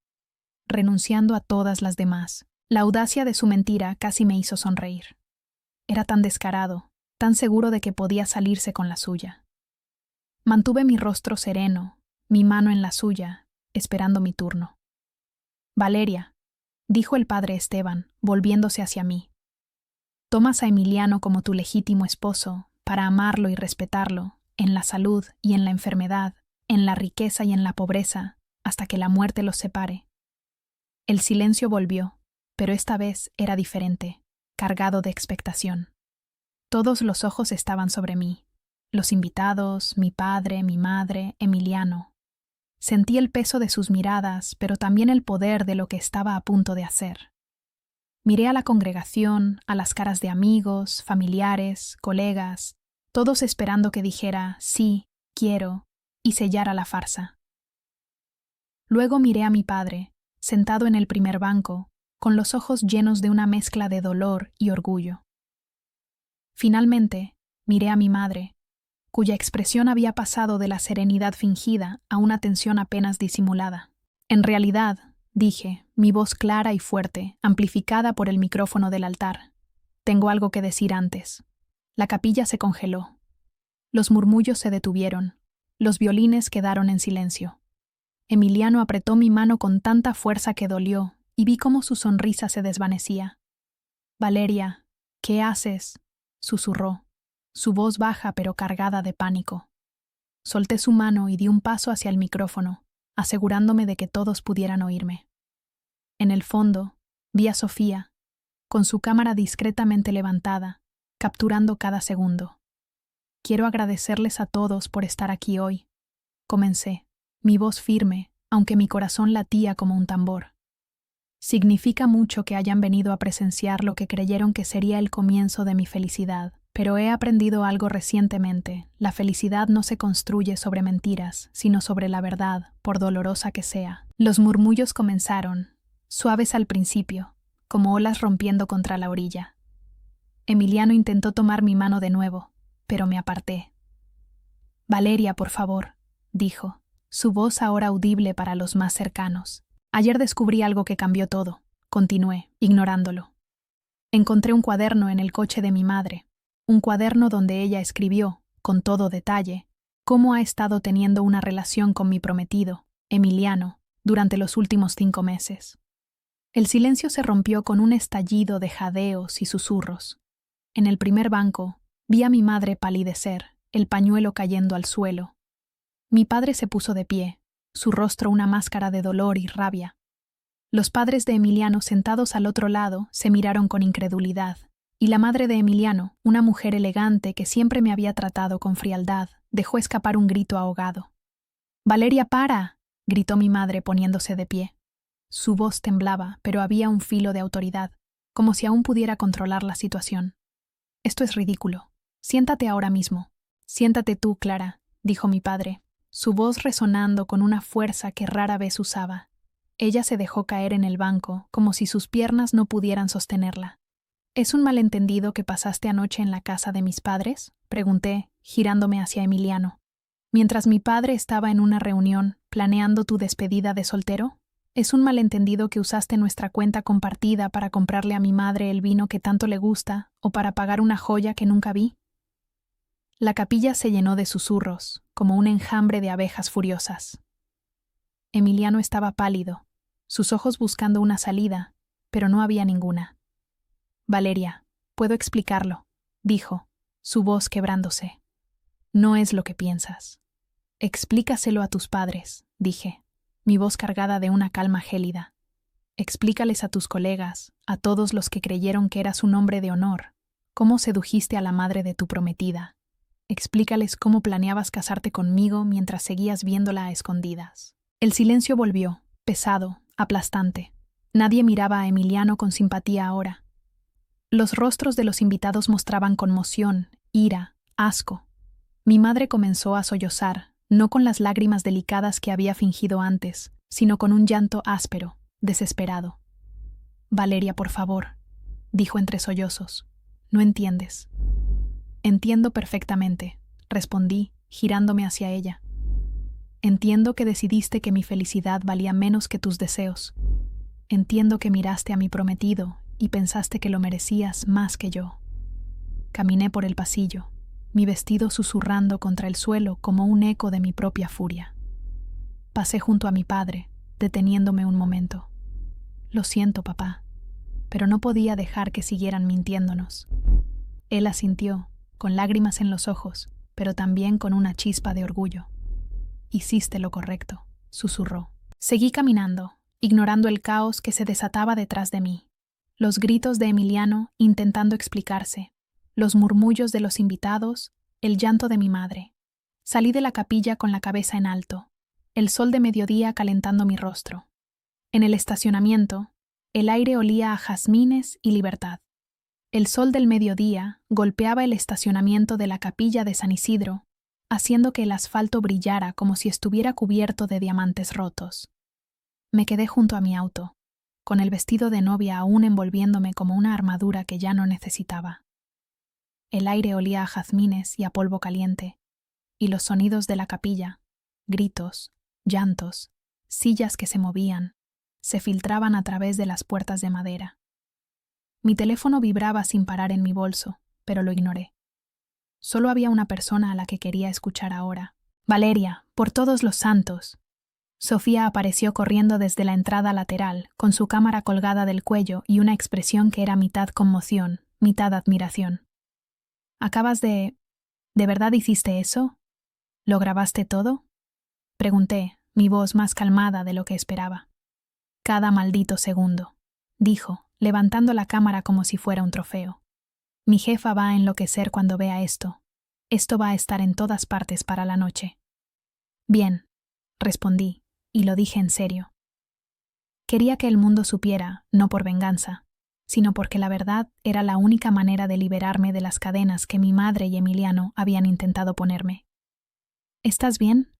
renunciando a todas las demás. La audacia de su mentira casi me hizo sonreír. Era tan descarado, tan seguro de que podía salirse con la suya. Mantuve mi rostro sereno, mi mano en la suya, esperando mi turno. Valeria, dijo el padre Esteban, volviéndose hacia mí. Tomas a Emiliano como tu legítimo esposo, para amarlo y respetarlo, en la salud y en la enfermedad, en la riqueza y en la pobreza, hasta que la muerte los separe. El silencio volvió, pero esta vez era diferente, cargado de expectación. Todos los ojos estaban sobre mí, los invitados, mi padre, mi madre, Emiliano. Sentí el peso de sus miradas, pero también el poder de lo que estaba a punto de hacer. Miré a la congregación, a las caras de amigos, familiares, colegas, todos esperando que dijera sí, quiero, y sellara la farsa. Luego miré a mi padre, sentado en el primer banco, con los ojos llenos de una mezcla de dolor y orgullo. Finalmente, miré a mi madre, cuya expresión había pasado de la serenidad fingida a una tensión apenas disimulada. En realidad, dije, mi voz clara y fuerte, amplificada por el micrófono del altar, tengo algo que decir antes. La capilla se congeló. Los murmullos se detuvieron. Los violines quedaron en silencio. Emiliano apretó mi mano con tanta fuerza que dolió, y vi cómo su sonrisa se desvanecía. «Valeria, ¿qué haces?», susurró, su voz baja pero cargada de pánico. Solté su mano y di un paso hacia el micrófono, asegurándome de que todos pudieran oírme. En el fondo, vi a Sofía, con su cámara discretamente levantada, capturando cada segundo. «Quiero agradecerles a todos por estar aquí hoy», comencé, mi voz firme, aunque mi corazón latía como un tambor. «Significa mucho que hayan venido a presenciar lo que creyeron que sería el comienzo de mi felicidad, pero he aprendido algo recientemente. La felicidad no se construye sobre mentiras, sino sobre la verdad, por dolorosa que sea». Los murmullos comenzaron, suaves al principio, como olas rompiendo contra la orilla. Emiliano intentó tomar mi mano de nuevo, pero me aparté. «Valeria, por favor», dijo, su voz ahora audible para los más cercanos. «Ayer descubrí algo que cambió todo», continué, ignorándolo. Encontré un cuaderno en el coche de mi madre, un cuaderno donde ella escribió, con todo detalle, cómo ha estado teniendo una relación con mi prometido, Emiliano, durante los últimos 5 meses. El silencio se rompió con un estallido de jadeos y susurros. En el primer banco, vi a mi madre palidecer, el pañuelo cayendo al suelo. Mi padre se puso de pie, su rostro una máscara de dolor y rabia. Los padres de Emiliano sentados al otro lado se miraron con incredulidad, y la madre de Emiliano, una mujer elegante que siempre me había tratado con frialdad, dejó escapar un grito ahogado. «Valeria, para», gritó mi madre poniéndose de pie. Su voz temblaba, pero había un filo de autoridad, como si aún pudiera controlar la situación. «Esto es ridículo. Siéntate ahora mismo». «Siéntate tú, Clara», dijo mi padre, su voz resonando con una fuerza que rara vez usaba. Ella se dejó caer en el banco, como si sus piernas no pudieran sostenerla. «¿Es un malentendido que pasaste anoche en la casa de mis padres?», pregunté, girándome hacia Emiliano. «Mientras mi padre estaba en una reunión, planeando tu despedida de soltero? ¿Es un malentendido que usaste nuestra cuenta compartida para comprarle a mi madre el vino que tanto le gusta o para pagar una joya que nunca vi?» La capilla se llenó de susurros, como un enjambre de abejas furiosas. Emiliano estaba pálido, sus ojos buscando una salida, pero no había ninguna. «Valeria, puedo explicarlo», dijo, su voz quebrándose. «No es lo que piensas». «Explícaselo a tus padres», dije, mi voz cargada de una calma gélida. «Explícales a tus colegas, a todos los que creyeron que eras un hombre de honor, cómo sedujiste a la madre de tu prometida. Explícales cómo planeabas casarte conmigo mientras seguías viéndola a escondidas». El silencio volvió, pesado, aplastante. Nadie miraba a Emiliano con simpatía ahora. Los rostros de los invitados mostraban conmoción, ira, asco. Mi madre comenzó a sollozar, no con las lágrimas delicadas que había fingido antes, sino con un llanto áspero, desesperado. «Valeria, por favor», dijo entre sollozos, «no entiendes». «Entiendo perfectamente», respondí, girándome hacia ella. «Entiendo que decidiste que mi felicidad valía menos que tus deseos. Entiendo que miraste a mi prometido y pensaste que lo merecías más que yo». Caminé por el pasillo. mi vestido susurrando contra el suelo como un eco de mi propia furia. Pasé junto a mi padre, deteniéndome un momento. Lo siento, papá, pero no podía dejar que siguieran mintiéndonos. Él asintió, con lágrimas en los ojos, pero también con una chispa de orgullo. Hiciste lo correcto, susurró. Seguí caminando, ignorando el caos que se desataba detrás de mí. Los gritos de Emiliano intentando explicarse, los murmullos de los invitados, el llanto de mi madre. Salí de la capilla con la cabeza en alto, el sol de mediodía calentando mi rostro. En el estacionamiento, el aire olía a jazmines y libertad. El sol del mediodía golpeaba el estacionamiento de la capilla de San Isidro, haciendo que el asfalto brillara como si estuviera cubierto de diamantes rotos. Me quedé junto a mi auto, con el vestido de novia aún envolviéndome como una armadura que ya no necesitaba. El aire olía a jazmines y a polvo caliente, y los sonidos de la capilla, gritos, llantos, sillas que se movían, se filtraban a través de las puertas de madera. Mi teléfono vibraba sin parar en mi bolso, pero lo ignoré. Solo había una persona a la que quería escuchar ahora. Valeria, por todos los santos. Sofía apareció corriendo desde la entrada lateral, con su cámara colgada del cuello y una expresión que era mitad conmoción, mitad admiración. ¿Acabas de... ¿De verdad hiciste eso? ¿Lo grabaste todo? Pregunté, mi voz más calmada de lo que esperaba. Cada maldito segundo, dijo, levantando la cámara como si fuera un trofeo. Mi jefa va a enloquecer cuando vea esto. Esto va a estar en todas partes para la noche. Bien, respondí, y lo dije en serio. Quería que el mundo supiera, no por venganza, sino porque la verdad era la única manera de liberarme de las cadenas que mi madre y Emiliano habían intentado ponerme. ¿Estás bien?,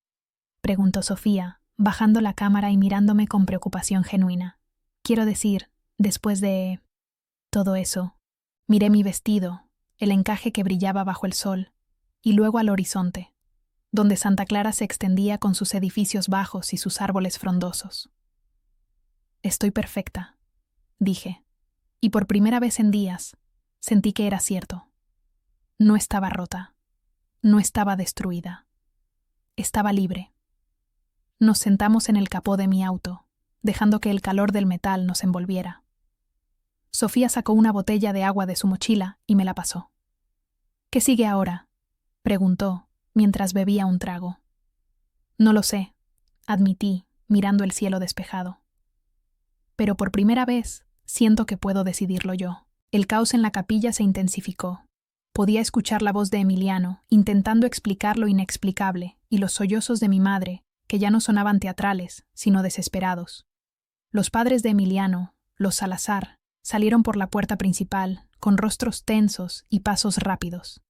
preguntó Sofía, bajando la cámara y mirándome con preocupación genuina. Quiero decir, después de... todo eso, miré mi vestido, el encaje que brillaba bajo el sol, y luego al horizonte, donde Santa Clara se extendía con sus edificios bajos y sus árboles frondosos. Estoy perfecta, dije, y por primera vez en días sentí que era cierto. No estaba rota, no estaba destruida, estaba libre. Nos sentamos en el capó de mi auto, dejando que el calor del metal nos envolviera. Sofía sacó una botella de agua de su mochila y me la pasó. ¿Qué sigue ahora?, preguntó, mientras bebía un trago. No lo sé, admití, mirando el cielo despejado. Pero por primera vez siento que puedo decidirlo yo. El caos en la capilla se intensificó. Podía escuchar la voz de Emiliano, intentando explicar lo inexplicable, y los sollozos de mi madre, que ya no sonaban teatrales, sino desesperados. Los padres de Emiliano, los Salazar, salieron por la puerta principal, con rostros tensos y pasos rápidos.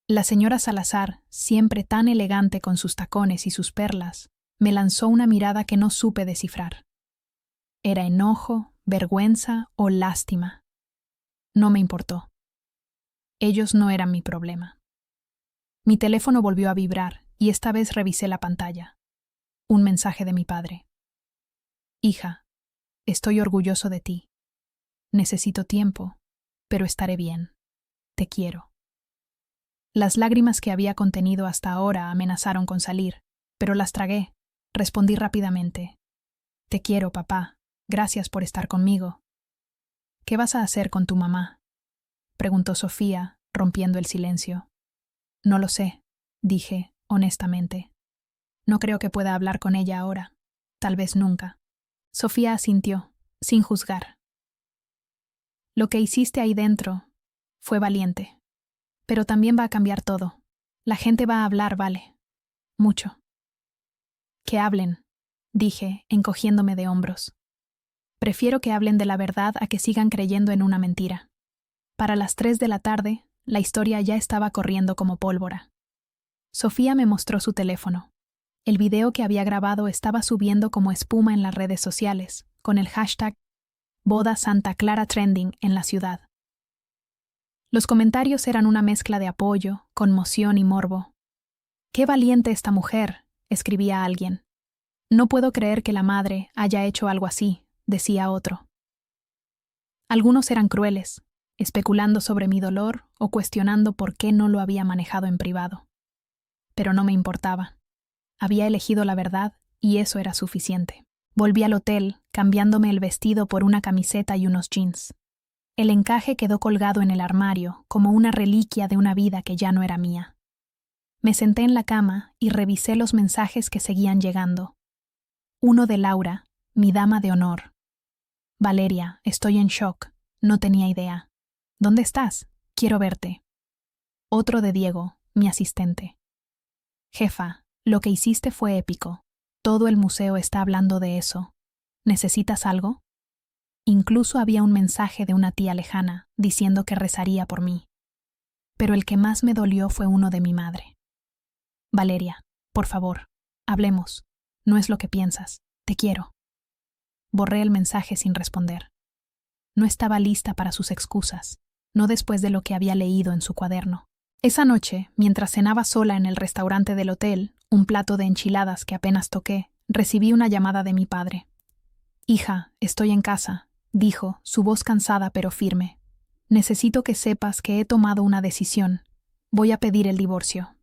La señora Salazar, siempre tan elegante con sus tacones y sus perlas, me lanzó una mirada que no supe descifrar. ¿Era enojo, vergüenza o lástima? No me importó. Ellos no eran mi problema. Mi teléfono volvió a vibrar y esta vez revisé la pantalla. Un mensaje de mi padre. Hija, estoy orgulloso de ti. Necesito tiempo, pero estaré bien. Te quiero. Las lágrimas que había contenido hasta ahora amenazaron con salir, pero las tragué. Respondí rápidamente. Te quiero, papá. Gracias por estar conmigo. ¿Qué vas a hacer con tu mamá?, preguntó Sofía, rompiendo el silencio. No lo sé, dije, honestamente. No creo que pueda hablar con ella ahora. Tal vez nunca. Sofía asintió, sin juzgar. Lo que hiciste ahí dentro fue valiente. Pero también va a cambiar todo. La gente va a hablar, vale. Mucho. Que hablen, dije, encogiéndome de hombros. Prefiero que hablen de la verdad a que sigan creyendo en una mentira. Para las 3 de la tarde, la historia ya estaba corriendo como pólvora. Sofía me mostró su teléfono. El video que había grabado estaba subiendo como espuma en las redes sociales, con el hashtag Boda Santa Clara trending en la ciudad. Los comentarios eran una mezcla de apoyo, conmoción y morbo. «¡Qué valiente esta mujer!», escribía alguien. «No puedo creer que la madre haya hecho algo así», decía otro. Algunos eran crueles, especulando sobre mi dolor o cuestionando por qué no lo había manejado en privado. Pero no me importaba. Había elegido la verdad y eso era suficiente. Volví al hotel, cambiándome el vestido por una camiseta y unos jeans. El encaje quedó colgado en el armario, como una reliquia de una vida que ya no era mía. Me senté en la cama y revisé los mensajes que seguían llegando. Uno de Laura, mi dama de honor. Valeria, estoy en shock. No tenía idea. ¿Dónde estás? Quiero verte. Otro de Diego, mi asistente. Jefa, lo que hiciste fue épico. Todo el museo está hablando de eso. ¿Necesitas algo? Incluso había un mensaje de una tía lejana diciendo que rezaría por mí. Pero el que más me dolió fue uno de mi madre. Valeria, por favor, hablemos. No es lo que piensas. Te quiero. Borré el mensaje sin responder. No estaba lista para sus excusas, no después de lo que había leído en su cuaderno. Esa noche, mientras cenaba sola en el restaurante del hotel, un plato de enchiladas que apenas toqué, recibí una llamada de mi padre. «Hija, estoy en casa», dijo, su voz cansada pero firme. «Necesito que sepas que he tomado una decisión. Voy a pedir el divorcio».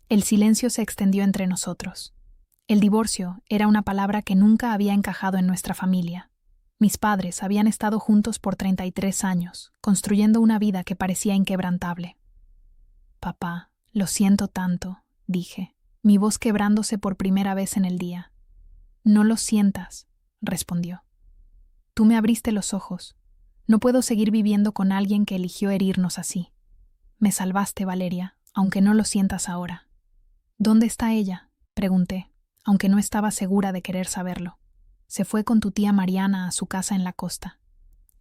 El silencio se extendió entre nosotros. El divorcio era una palabra que nunca había encajado en nuestra familia. Mis padres habían estado juntos por 33 años, construyendo una vida que parecía inquebrantable. «Papá, lo siento tanto», dije, mi voz quebrándose por primera vez en el día. «No lo sientas», respondió. «Tú me abriste los ojos. No puedo seguir viviendo con alguien que eligió herirnos así. Me salvaste, Valeria, aunque no lo sientas ahora». «¿Dónde está ella?», pregunté, aunque no estaba segura de querer saberlo. «Se fue con tu tía Mariana a su casa en la costa.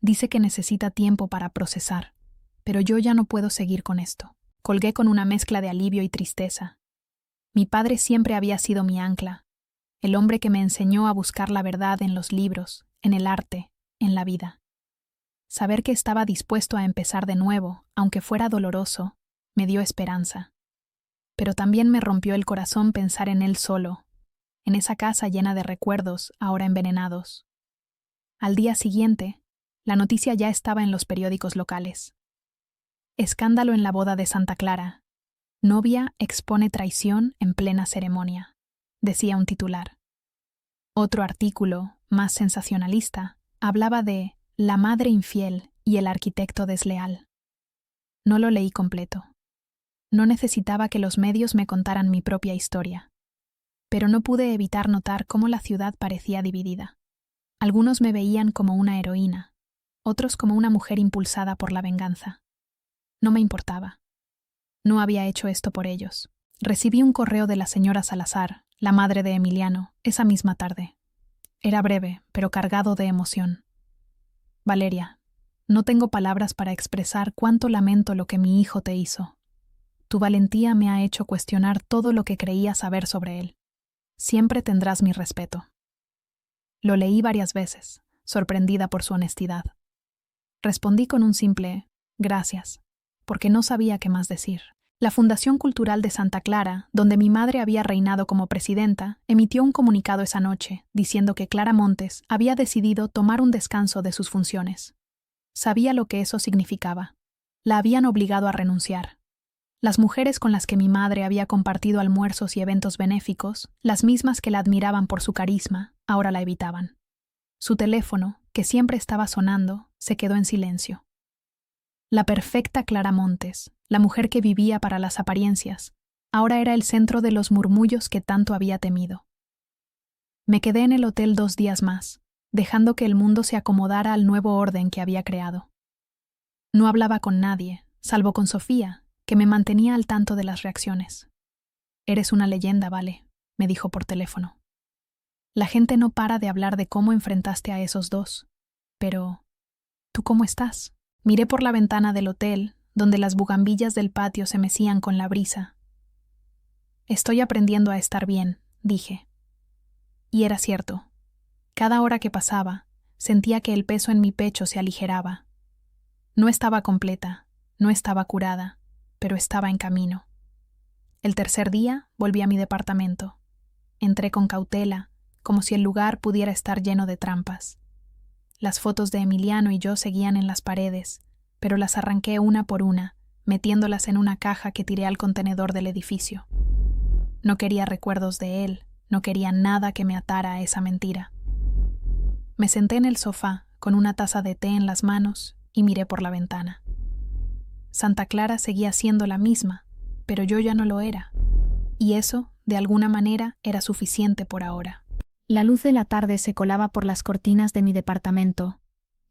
Dice que necesita tiempo para procesar, pero yo ya no puedo seguir con esto». Colgué con una mezcla de alivio y tristeza. Mi padre siempre había sido mi ancla, el hombre que me enseñó a buscar la verdad en los libros, en el arte, en la vida. Saber que estaba dispuesto a empezar de nuevo, aunque fuera doloroso, me dio esperanza. Pero también me rompió el corazón pensar en él solo, en esa casa llena de recuerdos, ahora envenenados. Al día siguiente, la noticia ya estaba en los periódicos locales. Escándalo en la boda de Santa Clara. Novia expone traición en plena ceremonia, decía un titular. Otro artículo, más sensacionalista, hablaba de la madre infiel y el arquitecto desleal. No lo leí completo. No necesitaba que los medios me contaran mi propia historia. Pero no pude evitar notar cómo la ciudad parecía dividida. Algunos me veían como una heroína, otros como una mujer impulsada por la venganza. No me importaba. No había hecho esto por ellos. Recibí un correo de la señora Salazar, la madre de Emiliano, esa misma tarde. Era breve, pero cargado de emoción. «Valeria, no tengo palabras para expresar cuánto lamento lo que mi hijo te hizo. Tu valentía me ha hecho cuestionar todo lo que creía saber sobre él. Siempre tendrás mi respeto». Lo leí varias veces, sorprendida por su honestidad. Respondí con un simple «gracias», porque no sabía qué más decir. La Fundación Cultural de Santa Clara, donde mi madre había reinado como presidenta, emitió un comunicado esa noche, diciendo que Clara Montes había decidido tomar un descanso de sus funciones. Sabía lo que eso significaba. La habían obligado a renunciar. Las mujeres con las que mi madre había compartido almuerzos y eventos benéficos, las mismas que la admiraban por su carisma, ahora la evitaban. Su teléfono, que siempre estaba sonando, se quedó en silencio. La perfecta Clara Montes, la mujer que vivía para las apariencias, ahora era el centro de los murmullos que tanto había temido. Me quedé en el hotel 2 días más, dejando que el mundo se acomodara al nuevo orden que había creado. No hablaba con nadie, salvo con Sofía, que me mantenía al tanto de las reacciones. «Eres una leyenda, Vale», me dijo por teléfono. «La gente no para de hablar de cómo enfrentaste a esos dos. Pero, ¿tú cómo estás?». Miré por la ventana del hotel, donde las bugambillas del patio se mecían con la brisa. «Estoy aprendiendo a estar bien», dije. Y era cierto. Cada hora que pasaba, sentía que el peso en mi pecho se aligeraba. No estaba completa, no estaba curada, pero estaba en camino. El tercer día volví a mi departamento. Entré con cautela, como si el lugar pudiera estar lleno de trampas. Las fotos de Emiliano y yo seguían en las paredes, pero las arranqué una por una, metiéndolas en una caja que tiré al contenedor del edificio. No quería recuerdos de él, no quería nada que me atara a esa mentira. Me senté en el sofá, con una taza de té en las manos, y miré por la ventana. Santa Clara seguía siendo la misma, pero yo ya no lo era. Y eso, de alguna manera, era suficiente por ahora. La luz de la tarde se colaba por las cortinas de mi departamento,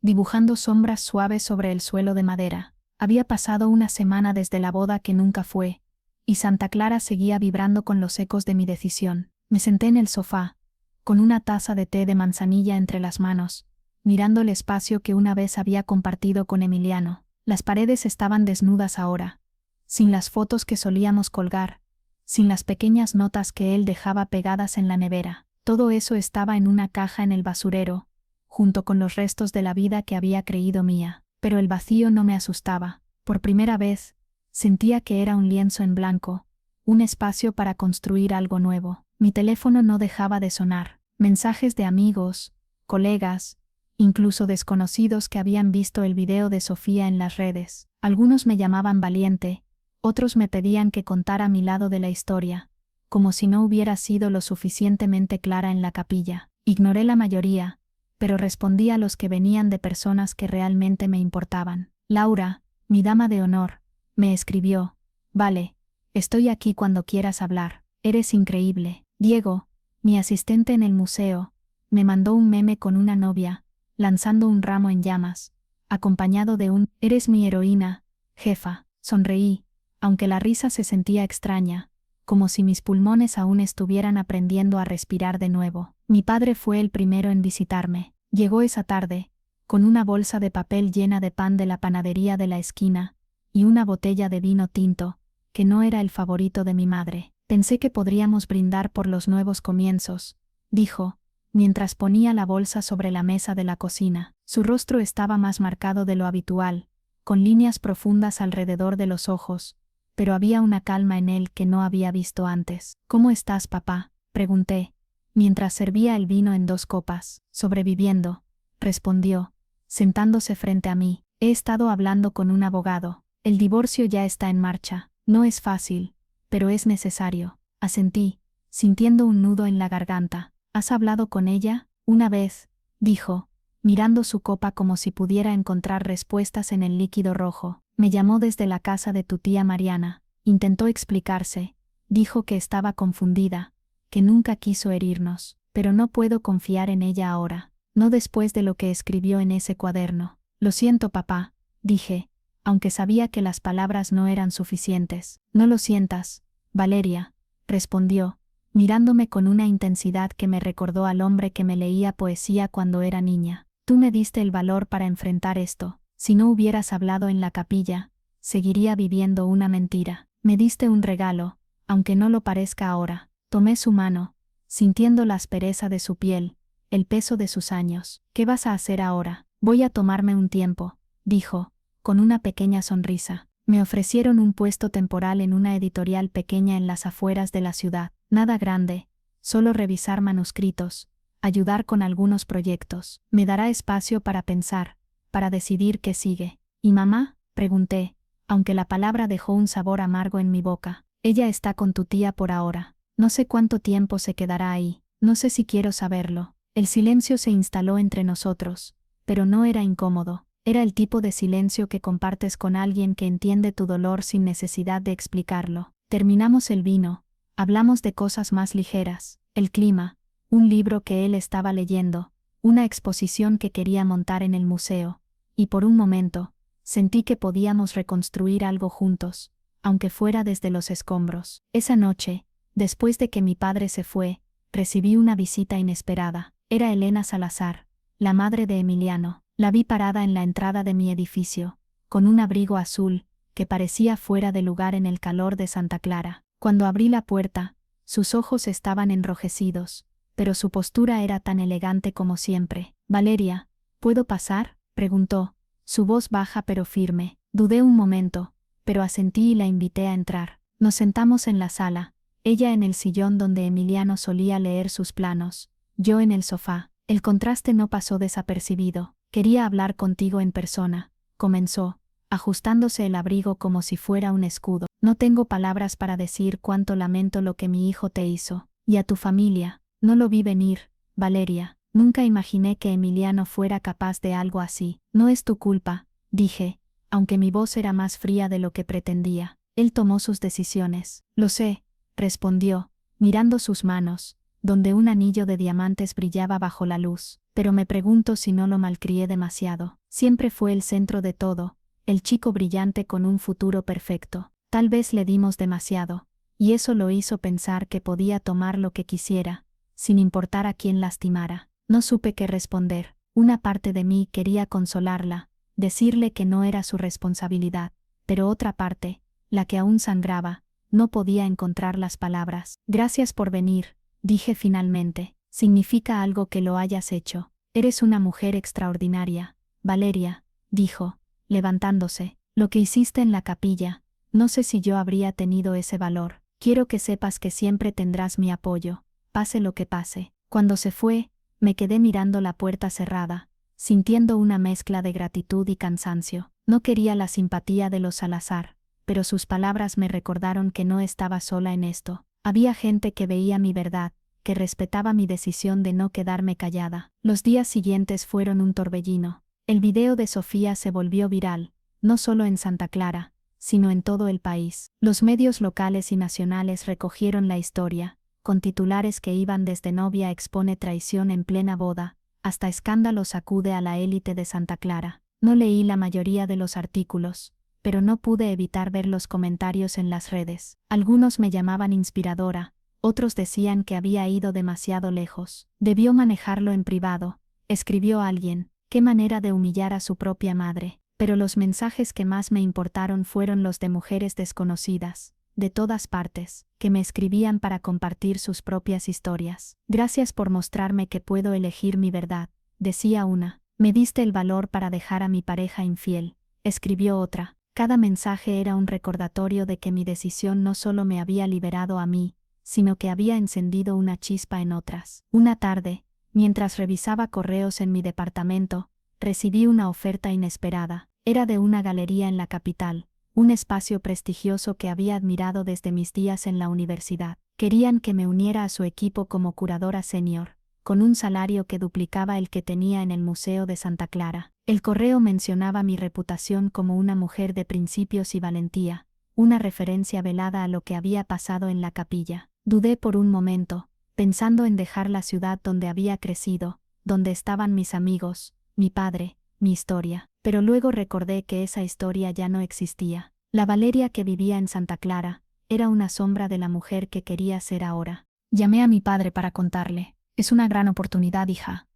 dibujando sombras suaves sobre el suelo de madera. Había pasado una semana desde la boda que nunca fue, y Santa Clara seguía vibrando con los ecos de mi decisión. Me senté en el sofá, con una taza de té de manzanilla entre las manos, mirando el espacio que una vez había compartido con Emiliano. Las paredes estaban desnudas ahora, sin las fotos que solíamos colgar, sin las pequeñas notas que él dejaba pegadas en la nevera. Todo eso estaba en una caja en el basurero, junto con los restos de la vida que había creído mía. Pero el vacío no me asustaba. Por primera vez, sentía que era un lienzo en blanco, un espacio para construir algo nuevo. Mi teléfono no dejaba de sonar. Mensajes de amigos, colegas, incluso desconocidos que habían visto el video de Sofía en las redes. Algunos me llamaban valiente, otros me pedían que contara mi lado de la historia, como si no hubiera sido lo suficientemente clara en la capilla. Ignoré la mayoría, pero respondí a los que venían de personas que realmente me importaban. Laura, mi dama de honor, me escribió: «Vale, estoy aquí cuando quieras hablar. Eres increíble». Diego, mi asistente en el museo, me mandó un meme con una novia, lanzando un ramo en llamas, acompañado de un «Eres mi heroína, jefa». Sonreí, aunque la risa se sentía extraña, como si mis pulmones aún estuvieran aprendiendo a respirar de nuevo. Mi padre fue el primero en visitarme. Llegó esa tarde, con una bolsa de papel llena de pan de la panadería de la esquina, y una botella de vino tinto, que no era el favorito de mi madre. «Pensé que podríamos brindar por los nuevos comienzos», dijo, mientras ponía la bolsa sobre la mesa de la cocina. Su rostro estaba más marcado de lo habitual, con líneas profundas alrededor de los ojos, pero había una calma en él que no había visto antes. «¿Cómo estás, papá?», pregunté, mientras servía el vino en 2 copas. «Sobreviviendo», respondió, sentándose frente a mí. «He estado hablando con un abogado. El divorcio ya está en marcha. No es fácil, pero es necesario», asentí, sintiendo un nudo en la garganta. «¿Has hablado con ella?» «Una vez», dijo, mirando su copa como si pudiera encontrar respuestas en el líquido rojo. «Me llamó desde la casa de tu tía Mariana. Intentó explicarse. Dijo que estaba confundida, que nunca quiso herirnos, pero no puedo confiar en ella ahora, no después de lo que escribió en ese cuaderno». «Lo siento, papá», dije, aunque sabía que las palabras no eran suficientes. «No lo sientas, Valeria», respondió, mirándome con una intensidad que me recordó al hombre que me leía poesía cuando era niña. «Tú me diste el valor para enfrentar esto. Si no hubieras hablado en la capilla, seguiría viviendo una mentira. Me diste un regalo, aunque no lo parezca ahora». Tomé su mano, sintiendo la aspereza de su piel, el peso de sus años. «¿Qué vas a hacer ahora?» «Voy a tomarme un tiempo», dijo, con una pequeña sonrisa. Me ofrecieron un puesto temporal en una editorial pequeña en las afueras de la ciudad. Nada grande, solo revisar manuscritos, ayudar con algunos proyectos. Me dará espacio para pensar, para decidir qué sigue. «¿Y mamá?», pregunté, aunque la palabra dejó un sabor amargo en mi boca. «Ella está con tu tía por ahora. No sé cuánto tiempo se quedará ahí. No sé si quiero saberlo». El silencio se instaló entre nosotros, pero no era incómodo. Era el tipo de silencio que compartes con alguien que entiende tu dolor sin necesidad de explicarlo. Terminamos el vino, hablamos de cosas más ligeras, el clima, un libro que él estaba leyendo, una exposición que quería montar en el museo, y por un momento, sentí que podíamos reconstruir algo juntos, aunque fuera desde los escombros. Esa noche, después de que mi padre se fue, recibí una visita inesperada. Era Elena Salazar, la madre de Emiliano. La vi parada en la entrada de mi edificio, con un abrigo azul, que parecía fuera de lugar en el calor de Santa Clara. Cuando abrí la puerta, sus ojos estaban enrojecidos, pero su postura era tan elegante como siempre. «Valeria, ¿puedo pasar?», preguntó, su voz baja pero firme. Dudé un momento, pero asentí y la invité a entrar. Nos sentamos en la sala, ella en el sillón donde Emiliano solía leer sus planos, yo en el sofá. El contraste no pasó desapercibido. «Quería hablar contigo en persona», comenzó, ajustándose el abrigo como si fuera un escudo. No tengo palabras para decir cuánto lamento lo que mi hijo te hizo. Y a tu familia. No lo vi venir, Valeria. Nunca imaginé que Emiliano fuera capaz de algo así. No es tu culpa, dije, aunque mi voz era más fría de lo que pretendía. Él tomó sus decisiones. Lo sé, respondió, mirando sus manos, donde un anillo de diamantes brillaba bajo la luz. Pero me pregunto si no lo malcrié demasiado. Siempre fue el centro de todo, el chico brillante con un futuro perfecto. Tal vez le dimos demasiado, y eso lo hizo pensar que podía tomar lo que quisiera, sin importar a quién lastimara. No supe qué responder. Una parte de mí quería consolarla, decirle que no era su responsabilidad, pero otra parte, la que aún sangraba, no podía encontrar las palabras. Gracias por venir, dije finalmente. Significa algo que lo hayas hecho. Eres una mujer extraordinaria, Valeria, dijo, levantándose. Lo que hiciste en la capilla, no sé si yo habría tenido ese valor. Quiero que sepas que siempre tendrás mi apoyo, pase lo que pase. Cuando se fue, me quedé mirando la puerta cerrada, sintiendo una mezcla de gratitud y cansancio. No quería la simpatía de los Salazar, pero sus palabras me recordaron que no estaba sola en esto. Había gente que veía mi verdad, que respetaba mi decisión de no quedarme callada. Los días siguientes fueron un torbellino. El video de Sofía se volvió viral, no solo en Santa Clara, sino en todo el país. Los medios locales y nacionales recogieron la historia, con titulares que iban desde novia expone traición en plena boda, hasta escándalo sacude a la élite de Santa Clara. No leí la mayoría de los artículos, pero no pude evitar ver los comentarios en las redes. Algunos me llamaban inspiradora, otros decían que había ido demasiado lejos. Debió manejarlo en privado, escribió alguien. Qué manera de humillar a su propia madre. Pero los mensajes que más me importaron fueron los de mujeres desconocidas, de todas partes, que me escribían para compartir sus propias historias. Gracias por mostrarme que puedo elegir mi verdad, decía una. Me diste el valor para dejar a mi pareja infiel, escribió otra. Cada mensaje era un recordatorio de que mi decisión no solo me había liberado a mí, sino que había encendido una chispa en otras. Una tarde, mientras revisaba correos en mi departamento, recibí una oferta inesperada. Era de una galería en la capital, un espacio prestigioso que había admirado desde mis días en la universidad. Querían que me uniera a su equipo como curadora senior, con un salario que duplicaba el que tenía en el Museo de Santa Clara. El correo mencionaba mi reputación como una mujer de principios y valentía, una referencia velada a lo que había pasado en la capilla. Dudé por un momento, pensando en dejar la ciudad donde había crecido, donde estaban mis amigos, mi padre, mi historia, pero luego recordé que esa historia ya no existía. La Valeria que vivía en Santa Clara era una sombra de la mujer que quería ser ahora. Llamé a mi padre para contarle. Es una gran oportunidad, hija,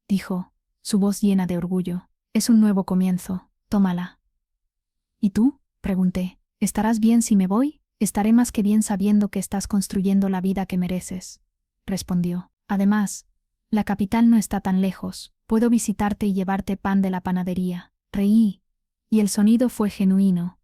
dijo, su voz llena de orgullo. Es un nuevo comienzo, tómala. ¿Y tú?, pregunté. ¿Estarás bien si me voy? Estaré más que bien sabiendo que estás construyendo la vida que mereces, respondió. Además, la capital no está tan lejos. Puedo visitarte y llevarte pan de la panadería. Reí, y el sonido fue genuino,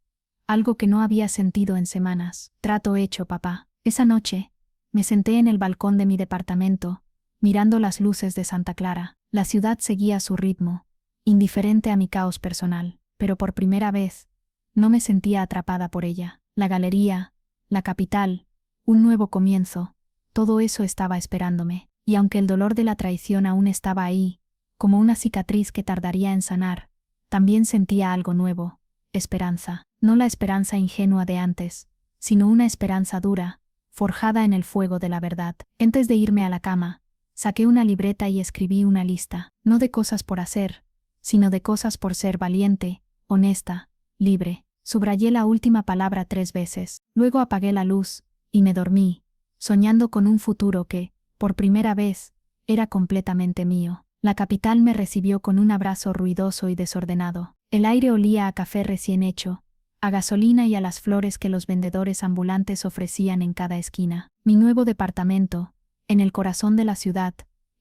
algo que no había sentido en semanas. Trato hecho, papá. Esa noche, me senté en el balcón de mi departamento, mirando las luces de Santa Clara. La ciudad seguía su ritmo, indiferente a mi caos personal, pero por primera vez, no me sentía atrapada por ella. La galería, la capital, un nuevo comienzo, todo eso estaba esperándome, y aunque el dolor de la traición aún estaba ahí, como una cicatriz que tardaría en sanar, también sentía algo nuevo, esperanza. No la esperanza ingenua de antes, sino una esperanza dura, forjada en el fuego de la verdad. Antes de irme a la cama, saqué una libreta y escribí una lista, no de cosas por hacer, sino de cosas por ser valiente, honesta, libre. Subrayé la última palabra 3 veces, luego apagué la luz, y me dormí, soñando con un futuro que, por primera vez, era completamente mío. La capital me recibió con un abrazo ruidoso y desordenado. El aire olía a café recién hecho, a gasolina y a las flores que los vendedores ambulantes ofrecían en cada esquina. Mi nuevo departamento, en el corazón de la ciudad,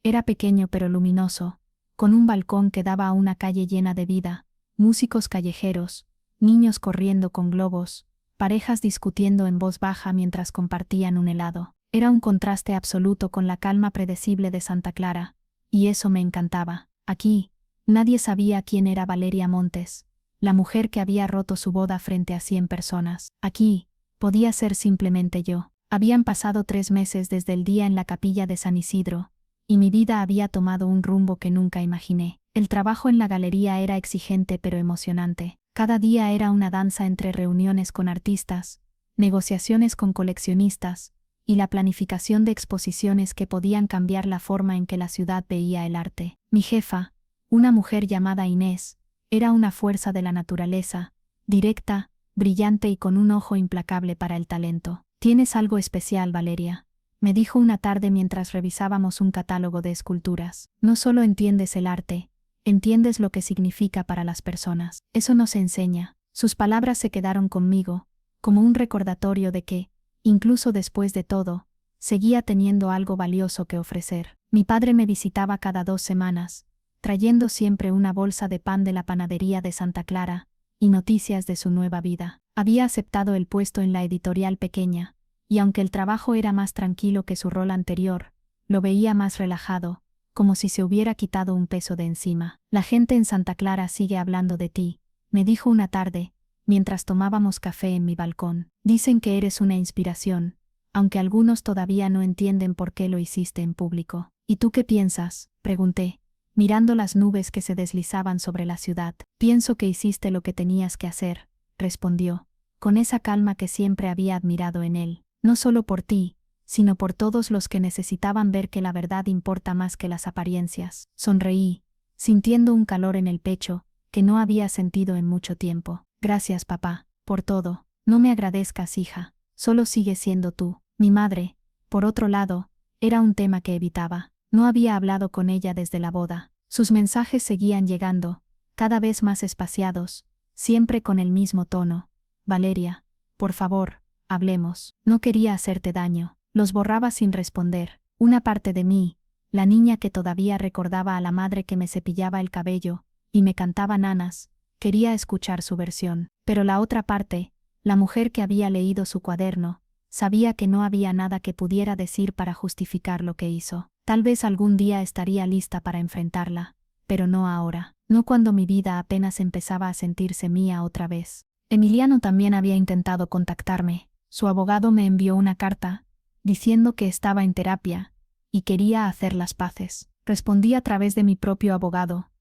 era pequeño pero luminoso, con un balcón que daba a una calle llena de vida, músicos callejeros, niños corriendo con globos, parejas discutiendo en voz baja mientras compartían un helado. Era un contraste absoluto con la calma predecible de Santa Clara, y eso me encantaba. Aquí, nadie sabía quién era Valeria Montes, la mujer que había roto su boda frente a 100 personas. Aquí, podía ser simplemente yo. Habían pasado 3 meses desde el día en la capilla de San Isidro, y mi vida había tomado un rumbo que nunca imaginé. El trabajo en la galería era exigente pero emocionante. Cada día era una danza entre reuniones con artistas, negociaciones con coleccionistas, y la planificación de exposiciones que podían cambiar la forma en que la ciudad veía el arte. Mi jefa, una mujer llamada Inés, era una fuerza de la naturaleza, directa, brillante y con un ojo implacable para el talento. «Tienes algo especial, Valeria», me dijo una tarde mientras revisábamos un catálogo de esculturas. «No solo entiendes el arte, entiendes lo que significa para las personas. Eso no se enseña». Sus palabras se quedaron conmigo, como un recordatorio de que, incluso después de todo, seguía teniendo algo valioso que ofrecer. Mi padre me visitaba cada 2 semanas, trayendo siempre una bolsa de pan de la panadería de Santa Clara y noticias de su nueva vida. Había aceptado el puesto en la editorial pequeña, y aunque el trabajo era más tranquilo que su rol anterior, lo veía más relajado, como si se hubiera quitado un peso de encima. «La gente en Santa Clara sigue hablando de ti», me dijo una tarde, mientras tomábamos café en mi balcón. «Dicen que eres una inspiración, aunque algunos todavía no entienden por qué lo hiciste en público». «¿Y tú qué piensas?», pregunté, mirando las nubes que se deslizaban sobre la ciudad. «Pienso que hiciste lo que tenías que hacer», respondió, con esa calma que siempre había admirado en él. «No solo por ti, sino por todos los que necesitaban ver que la verdad importa más que las apariencias». Sonreí, sintiendo un calor en el pecho que no había sentido en mucho tiempo. «Gracias, papá, por todo. No me agradezcas, hija. Solo sigue siendo tú». Mi madre, por otro lado, era un tema que evitaba. No había hablado con ella desde la boda. Sus mensajes seguían llegando, cada vez más espaciados, siempre con el mismo tono. «Valeria, por favor, hablemos. No quería hacerte daño». Los borraba sin responder. Una parte de mí, la niña que todavía recordaba a la madre que me cepillaba el cabello y me cantaba nanas, quería escuchar su versión. Pero la otra parte, la mujer que había leído su cuaderno, sabía que no había nada que pudiera decir para justificar lo que hizo. Tal vez algún día estaría lista para enfrentarla, pero no ahora. No cuando mi vida apenas empezaba a sentirse mía otra vez. Emiliano también había intentado contactarme. Su abogado me envió una carta, diciendo que estaba en terapia, y quería hacer las paces. Respondí a través de mi propio abogado.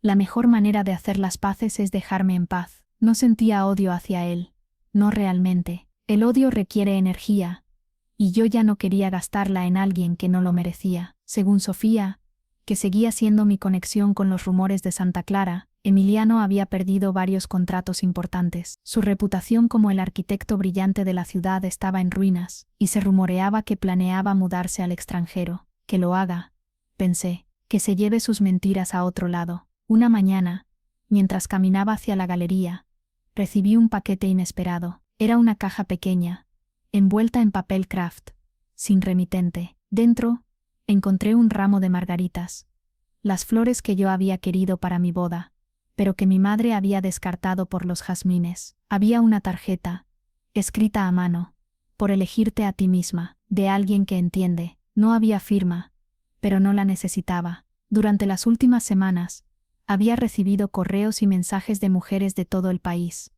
La mejor manera de hacer las paces es dejarme en paz. No sentía odio hacia él. No realmente. El odio requiere energía, y yo ya no quería gastarla en alguien que no lo merecía. Según Sofía, que seguía siendo mi conexión con los rumores de Santa Clara, Emiliano había perdido varios contratos importantes. Su reputación como el arquitecto brillante de la ciudad estaba en ruinas, y se rumoreaba que planeaba mudarse al extranjero. Que lo haga, pensé, que se lleve sus mentiras a otro lado. Una mañana, mientras caminaba hacia la galería, recibí un paquete inesperado. Era una caja pequeña, envuelta en papel craft, sin remitente. Dentro, encontré un ramo de margaritas, las flores que yo había querido para mi boda, pero que mi madre había descartado por los jazmines. Había una tarjeta, escrita a mano, por elegirte a ti misma, de alguien que entiende. No había firma, pero no la necesitaba. Durante las últimas semanas, había recibido correos y mensajes de mujeres de todo el país,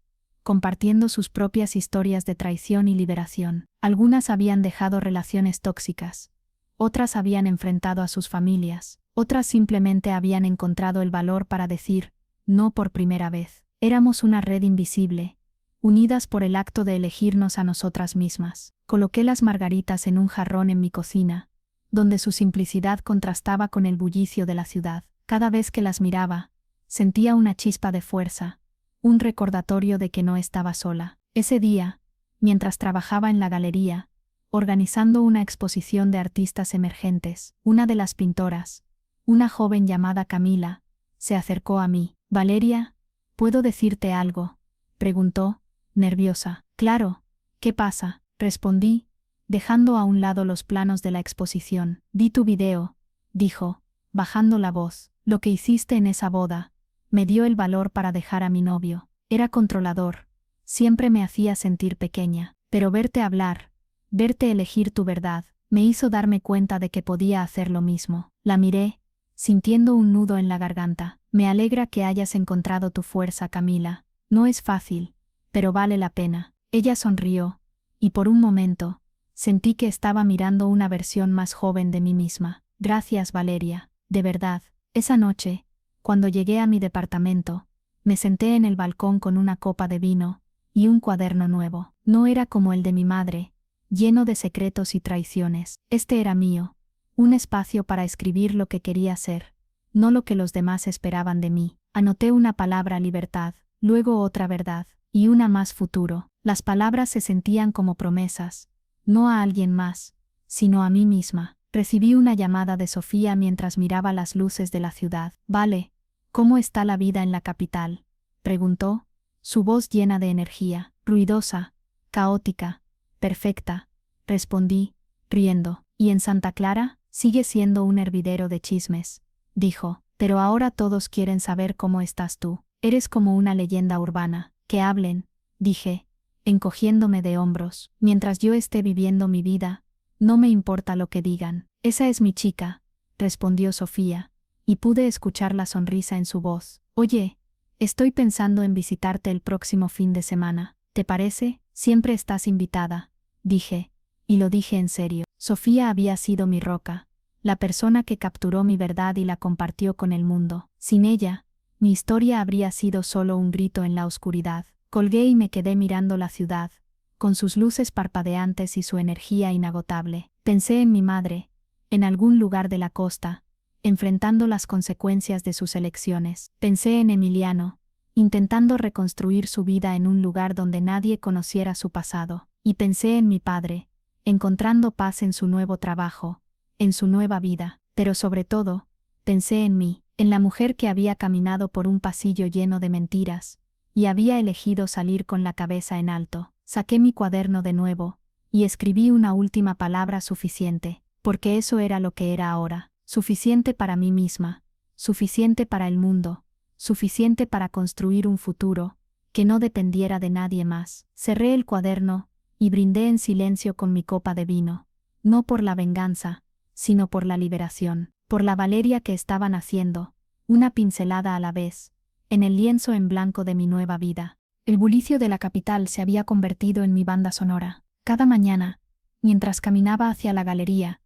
compartiendo sus propias historias de traición y liberación. Algunas habían dejado relaciones tóxicas, otras habían enfrentado a sus familias, otras simplemente habían encontrado el valor para decir no por primera vez. Éramos una red invisible, unidas por el acto de elegirnos a nosotras mismas. Coloqué las margaritas en un jarrón en mi cocina, donde su simplicidad contrastaba con el bullicio de la ciudad. Cada vez que las miraba, sentía una chispa de fuerza, un recordatorio de que no estaba sola. Ese día, mientras trabajaba en la galería, organizando una exposición de artistas emergentes, una de las pintoras, una joven llamada Camila, se acercó a mí. «Valeria, ¿puedo decirte algo?», preguntó, nerviosa. «Claro, ¿qué pasa?», respondí, dejando a un lado los planos de la exposición. «Vi tu video», dijo, bajando la voz. «Lo que hiciste en esa boda me dio el valor para dejar a mi novio. Era controlador, siempre me hacía sentir pequeña, pero verte hablar, verte elegir tu verdad, me hizo darme cuenta de que podía hacer lo mismo». La miré, sintiendo un nudo en la garganta. Me alegra que hayas encontrado tu fuerza, Camila. No es fácil, pero vale la pena. Ella sonrió, y por un momento, sentí que estaba mirando una versión más joven de mí misma. Gracias, Valeria, de verdad. Esa noche, cuando llegué a mi departamento, me senté en el balcón con una copa de vino y un cuaderno nuevo. No era como el de mi madre, lleno de secretos y traiciones. Este era mío, un espacio para escribir lo que quería ser, no lo que los demás esperaban de mí. Anoté una palabra libertad, luego otra verdad, y una más futuro. Las palabras se sentían como promesas, no a alguien más, sino a mí misma. Recibí una llamada de Sofía mientras miraba las luces de la ciudad. Vale, ¿cómo está la vida en la capital?, preguntó, su voz llena de energía. Ruidosa, caótica, perfecta, respondí, riendo. ¿Y en Santa Clara? Sigue siendo un hervidero de chismes, dijo, pero ahora todos quieren saber cómo estás tú. Eres como una leyenda urbana. Que hablen, dije, encogiéndome de hombros. Mientras yo esté viviendo mi vida, no me importa lo que digan. Esa es mi chica, respondió Sofía, y pude escuchar la sonrisa en su voz. Oye, estoy pensando en visitarte el próximo fin de semana. ¿Te parece? Siempre estás invitada, dije, y lo dije en serio. Sofía había sido mi roca, la persona que capturó mi verdad y la compartió con el mundo. Sin ella, mi historia habría sido solo un grito en la oscuridad. Colgué y me quedé mirando la ciudad, con sus luces parpadeantes y su energía inagotable. Pensé en mi madre, en algún lugar de la costa, enfrentando las consecuencias de sus elecciones. Pensé en Emiliano, intentando reconstruir su vida en un lugar donde nadie conociera su pasado. Y pensé en mi padre, encontrando paz en su nuevo trabajo, en su nueva vida. Pero sobre todo, pensé en mí, en la mujer que había caminado por un pasillo lleno de mentiras, y había elegido salir con la cabeza en alto. Saqué mi cuaderno de nuevo, y escribí una última palabra: suficiente, porque eso era lo que era ahora. Suficiente para mí misma, suficiente para el mundo, suficiente para construir un futuro que no dependiera de nadie más. Cerré el cuaderno y brindé en silencio con mi copa de vino, no por la venganza, sino por la liberación, por la Valeria que estaba naciendo, una pincelada a la vez, en el lienzo en blanco de mi nueva vida. El bullicio de la capital se había convertido en mi banda sonora. Cada mañana, mientras caminaba hacia la galería,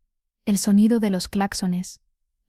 el sonido de los claxones,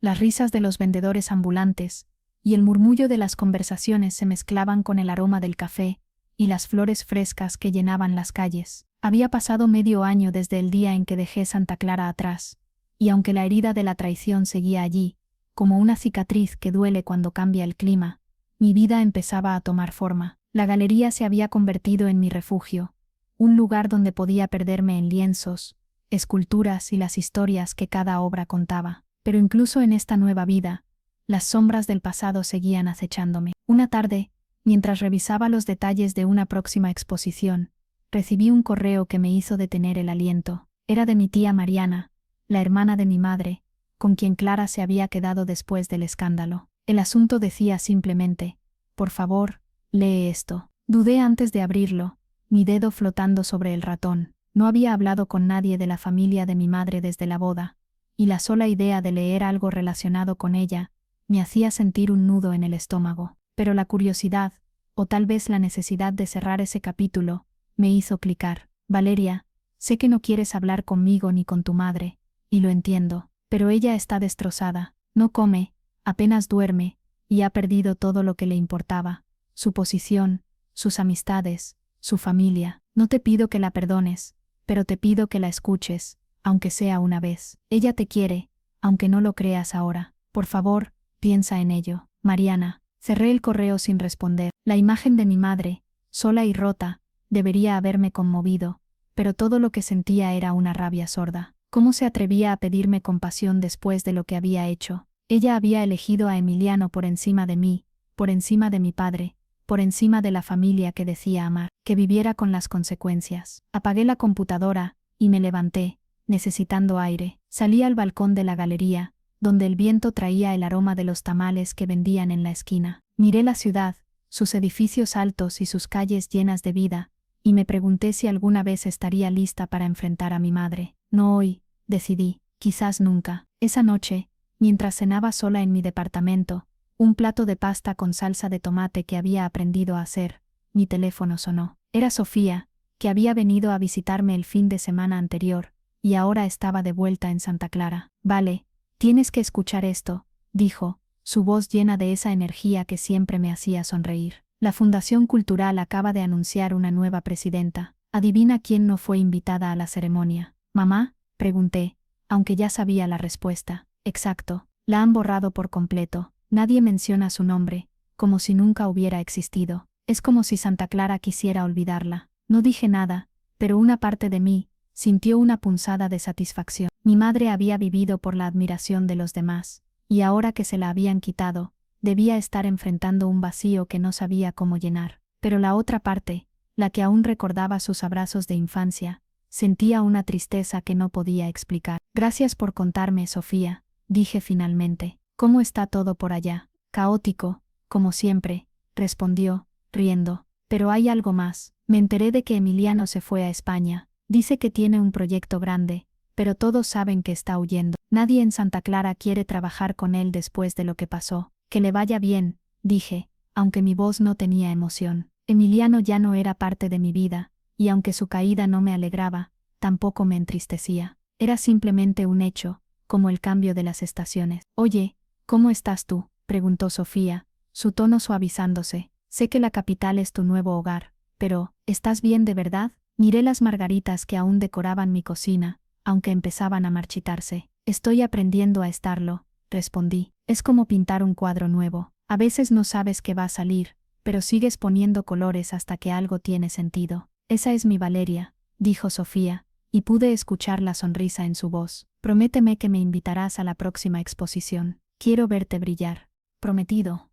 las risas de los vendedores ambulantes y el murmullo de las conversaciones se mezclaban con el aroma del café y las flores frescas que llenaban las calles. Había pasado medio año desde el día en que dejé Santa Clara atrás, y aunque la herida de la traición seguía allí, como una cicatriz que duele cuando cambia el clima, mi vida empezaba a tomar forma. La galería se había convertido en mi refugio, un lugar donde podía perderme en lienzos, esculturas y las historias que cada obra contaba. Pero incluso en esta nueva vida, las sombras del pasado seguían acechándome. Una tarde, mientras revisaba los detalles de una próxima exposición, recibí un correo que me hizo detener el aliento. Era de mi tía Mariana, la hermana de mi madre, con quien Clara se había quedado después del escándalo. El asunto decía simplemente: por favor, lee esto. Dudé antes de abrirlo, mi dedo flotando sobre el ratón. No había hablado con nadie de la familia de mi madre desde la boda, y la sola idea de leer algo relacionado con ella me hacía sentir un nudo en el estómago. Pero la curiosidad, o tal vez la necesidad de cerrar ese capítulo, me hizo clicar. Valeria, sé que no quieres hablar conmigo ni con tu madre, y lo entiendo, pero ella está destrozada, no come, apenas duerme, y ha perdido todo lo que le importaba: su posición, sus amistades, su familia. No te pido que la perdones, pero te pido que la escuches, aunque sea una vez. Ella te quiere, aunque no lo creas ahora. Por favor, piensa en ello. Mariana. Cerré el correo sin responder. La imagen de mi madre, sola y rota, debería haberme conmovido, pero todo lo que sentía era una rabia sorda. ¿Cómo se atrevía a pedirme compasión después de lo que había hecho? Ella había elegido a Emiliano por encima de mí, por encima de mi padre, por encima de la familia que decía amar. Que viviera con las consecuencias. Apagué la computadora y me levanté, necesitando aire. Salí al balcón de la galería, donde el viento traía el aroma de los tamales que vendían en la esquina. Miré la ciudad, sus edificios altos y sus calles llenas de vida, y me pregunté si alguna vez estaría lista para enfrentar a mi madre. No hoy, decidí, quizás nunca. Esa noche, Mientras cenaba sola en mi departamento, un plato de pasta con salsa de tomate que había aprendido a hacer, mi teléfono sonó. Era Sofía, que había venido a visitarme el fin de semana anterior, y ahora estaba de vuelta en Santa Clara. Vale, tienes que escuchar esto, dijo, su voz llena de esa energía que siempre me hacía sonreír. La Fundación Cultural acaba de anunciar una nueva presidenta. Adivina quién no fue invitada a la ceremonia. ¿Mamá?, pregunté, aunque ya sabía la respuesta. Exacto, la han borrado por completo. Nadie menciona su nombre, como si nunca hubiera existido. Es como si Santa Clara quisiera olvidarla. No dije nada, pero una parte de mí sintió una punzada de satisfacción. Mi madre había vivido por la admiración de los demás, y ahora que se la habían quitado, debía estar enfrentando un vacío que no sabía cómo llenar. Pero la otra parte, la que aún recordaba sus abrazos de infancia, sentía una tristeza que no podía explicar. Gracias por contarme, Sofía, dije finalmente. ¿Cómo está todo por allá? Caótico, como siempre, respondió, riendo. Pero hay algo más. Me enteré de que Emiliano se fue a España. Dice que tiene un proyecto grande, pero todos saben que está huyendo. Nadie en Santa Clara quiere trabajar con él después de lo que pasó. Que le vaya bien, dije, aunque mi voz no tenía emoción. Emiliano ya no era parte de mi vida, y aunque su caída no me alegraba, tampoco me entristecía. Era simplemente un hecho, como el cambio de las estaciones. Oye, ¿cómo estás tú?, preguntó Sofía, su tono suavizándose. Sé que la capital es tu nuevo hogar, pero, ¿estás bien de verdad? Miré las margaritas que aún decoraban mi cocina, aunque empezaban a marchitarse. Estoy aprendiendo a estarlo, respondí. Es como pintar un cuadro nuevo. A veces no sabes qué va a salir, pero sigues poniendo colores hasta que algo tiene sentido. Esa es mi Valeria, dijo Sofía, y pude escuchar la sonrisa en su voz. Prométeme que me invitarás a la próxima exposición. Quiero verte brillar. Prometido,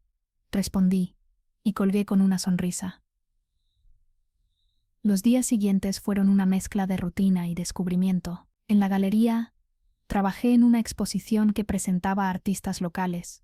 respondí, y colgué con una sonrisa. Los días siguientes fueron una mezcla de rutina y descubrimiento. En la galería, trabajé en una exposición que presentaba a artistas locales,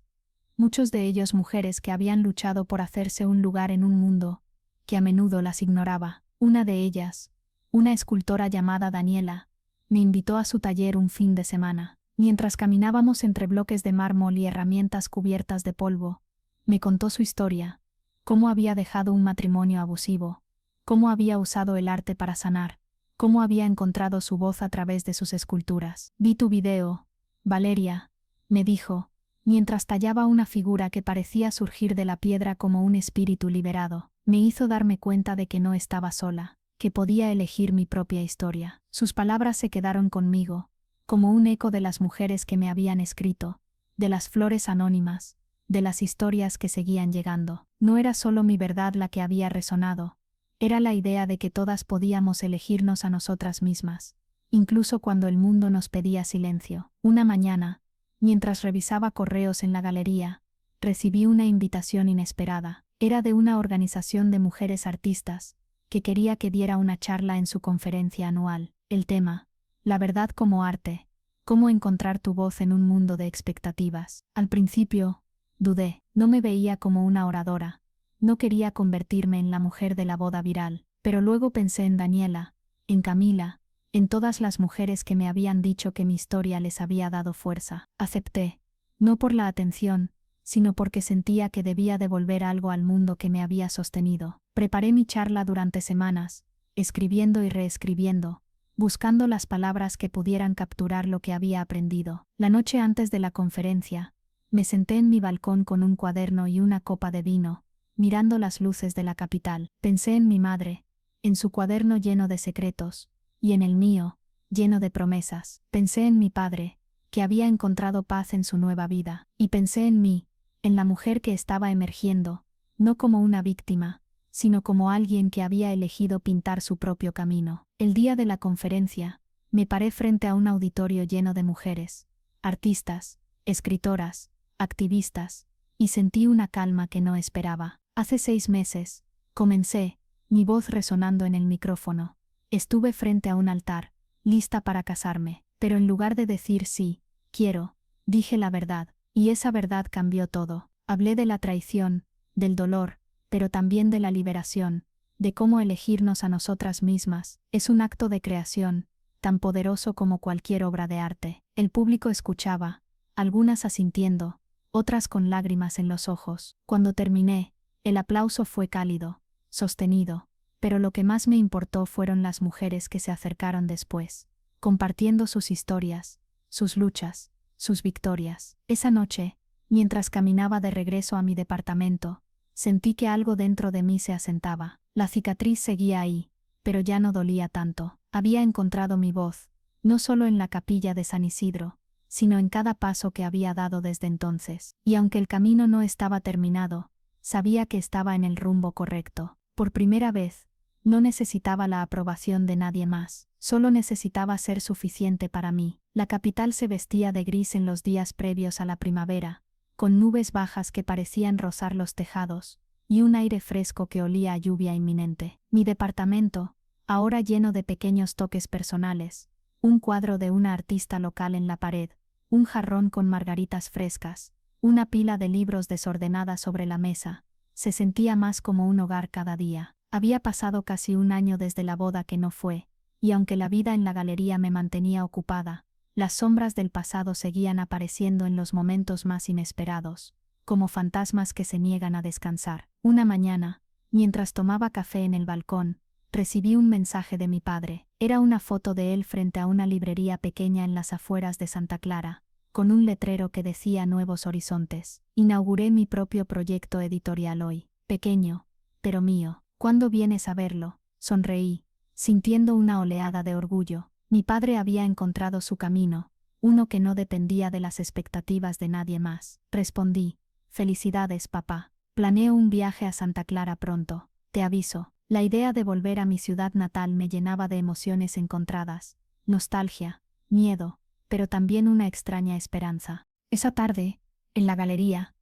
muchos de ellos mujeres que habían luchado por hacerse un lugar en un mundo que a menudo las ignoraba. Una de ellas, una escultora llamada Daniela, me invitó a su taller un fin de semana. Mientras caminábamos entre bloques de mármol y herramientas cubiertas de polvo, me contó su historia, cómo había dejado un matrimonio abusivo, cómo había usado el arte para sanar, cómo había encontrado su voz a través de sus esculturas. Vi tu video, Valeria, me dijo, mientras tallaba una figura que parecía surgir de la piedra como un espíritu liberado. Me hizo darme cuenta de que no estaba sola, que podía elegir mi propia historia. Sus palabras se quedaron conmigo, como un eco de las mujeres que me habían escrito, de las flores anónimas, de las historias que seguían llegando. No era solo mi verdad la que había resonado, era la idea de que todas podíamos elegirnos a nosotras mismas, incluso cuando el mundo nos pedía silencio. Una mañana, mientras revisaba correos en la galería, recibí una invitación inesperada. Era de una organización de mujeres artistas, que quería que diera una charla en su conferencia anual. El tema, la verdad como arte, cómo encontrar tu voz en un mundo de expectativas. Al principio, dudé, no me veía como una oradora, no quería convertirme en la mujer de la boda viral, pero luego pensé en Daniela, en Camila, en todas las mujeres que me habían dicho que mi historia les había dado fuerza. Acepté, no por la atención, sino porque sentía que debía devolver algo al mundo que me había sostenido. Preparé mi charla durante semanas, escribiendo y reescribiendo, buscando las palabras que pudieran capturar lo que había aprendido. La noche antes de la conferencia, me senté en mi balcón con un cuaderno y una copa de vino, mirando las luces de la capital. Pensé en mi madre, en su cuaderno lleno de secretos, y en el mío, lleno de promesas. Pensé en mi padre, que había encontrado paz en su nueva vida, y pensé en mí, en la mujer que estaba emergiendo, no como una víctima, sino como alguien que había elegido pintar su propio camino. El día de la conferencia, me paré frente a un auditorio lleno de mujeres, artistas, escritoras, activistas, y sentí una calma que no esperaba. Hace 6 meses, comencé, mi voz resonando en el micrófono. Estuve frente a un altar, lista para casarme, pero en lugar de decir sí, quiero, dije la verdad, y esa verdad cambió todo. Hablé de la traición, del dolor, pero también de la liberación, de cómo elegirnos a nosotras mismas. Es un acto de creación, tan poderoso como cualquier obra de arte. El público escuchaba, algunas asintiendo, otras con lágrimas en los ojos. Cuando terminé, el aplauso fue cálido, sostenido, pero lo que más me importó fueron las mujeres que se acercaron después, compartiendo sus historias, sus luchas, sus victorias. Esa noche, mientras caminaba de regreso a mi departamento, sentí que algo dentro de mí se asentaba. La cicatriz seguía ahí, pero ya no dolía tanto. Había encontrado mi voz, no solo en la capilla de San Isidro, sino en cada paso que había dado desde entonces. Y aunque el camino no estaba terminado, sabía que estaba en el rumbo correcto. Por primera vez, no necesitaba la aprobación de nadie más, solo necesitaba ser suficiente para mí. La capital se vestía de gris en los días previos a la primavera, con nubes bajas que parecían rozar los tejados, y un aire fresco que olía a lluvia inminente. Mi departamento, ahora lleno de pequeños toques personales, un cuadro de una artista local en la pared, un jarrón con margaritas frescas, una pila de libros desordenada sobre la mesa, se sentía más como un hogar cada día. Había pasado casi un año desde la boda que no fue, y aunque la vida en la galería me mantenía ocupada, las sombras del pasado seguían apareciendo en los momentos más inesperados, como fantasmas que se niegan a descansar. Una mañana, mientras tomaba café en el balcón, recibí un mensaje de mi padre. Era una foto de él frente a una librería pequeña en las afueras de Santa Clara, con un letrero que decía Nuevos Horizontes. Inauguré mi propio proyecto editorial hoy, pequeño, pero mío. ¿Cuándo vienes a verlo? Sonreí, sintiendo una oleada de orgullo. Mi padre había encontrado su camino, uno que no dependía de las expectativas de nadie más. Respondí, felicidades, papá. Planeo un viaje a Santa Clara pronto, te aviso. La idea de volver a mi ciudad natal me llenaba de emociones encontradas, nostalgia, miedo, pero también una extraña esperanza. Esa tarde, en la galería,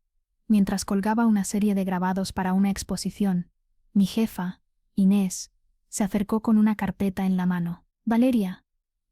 mientras colgaba una serie de grabados para una exposición, mi jefa, Inés, se acercó con una carpeta en la mano. Valeria,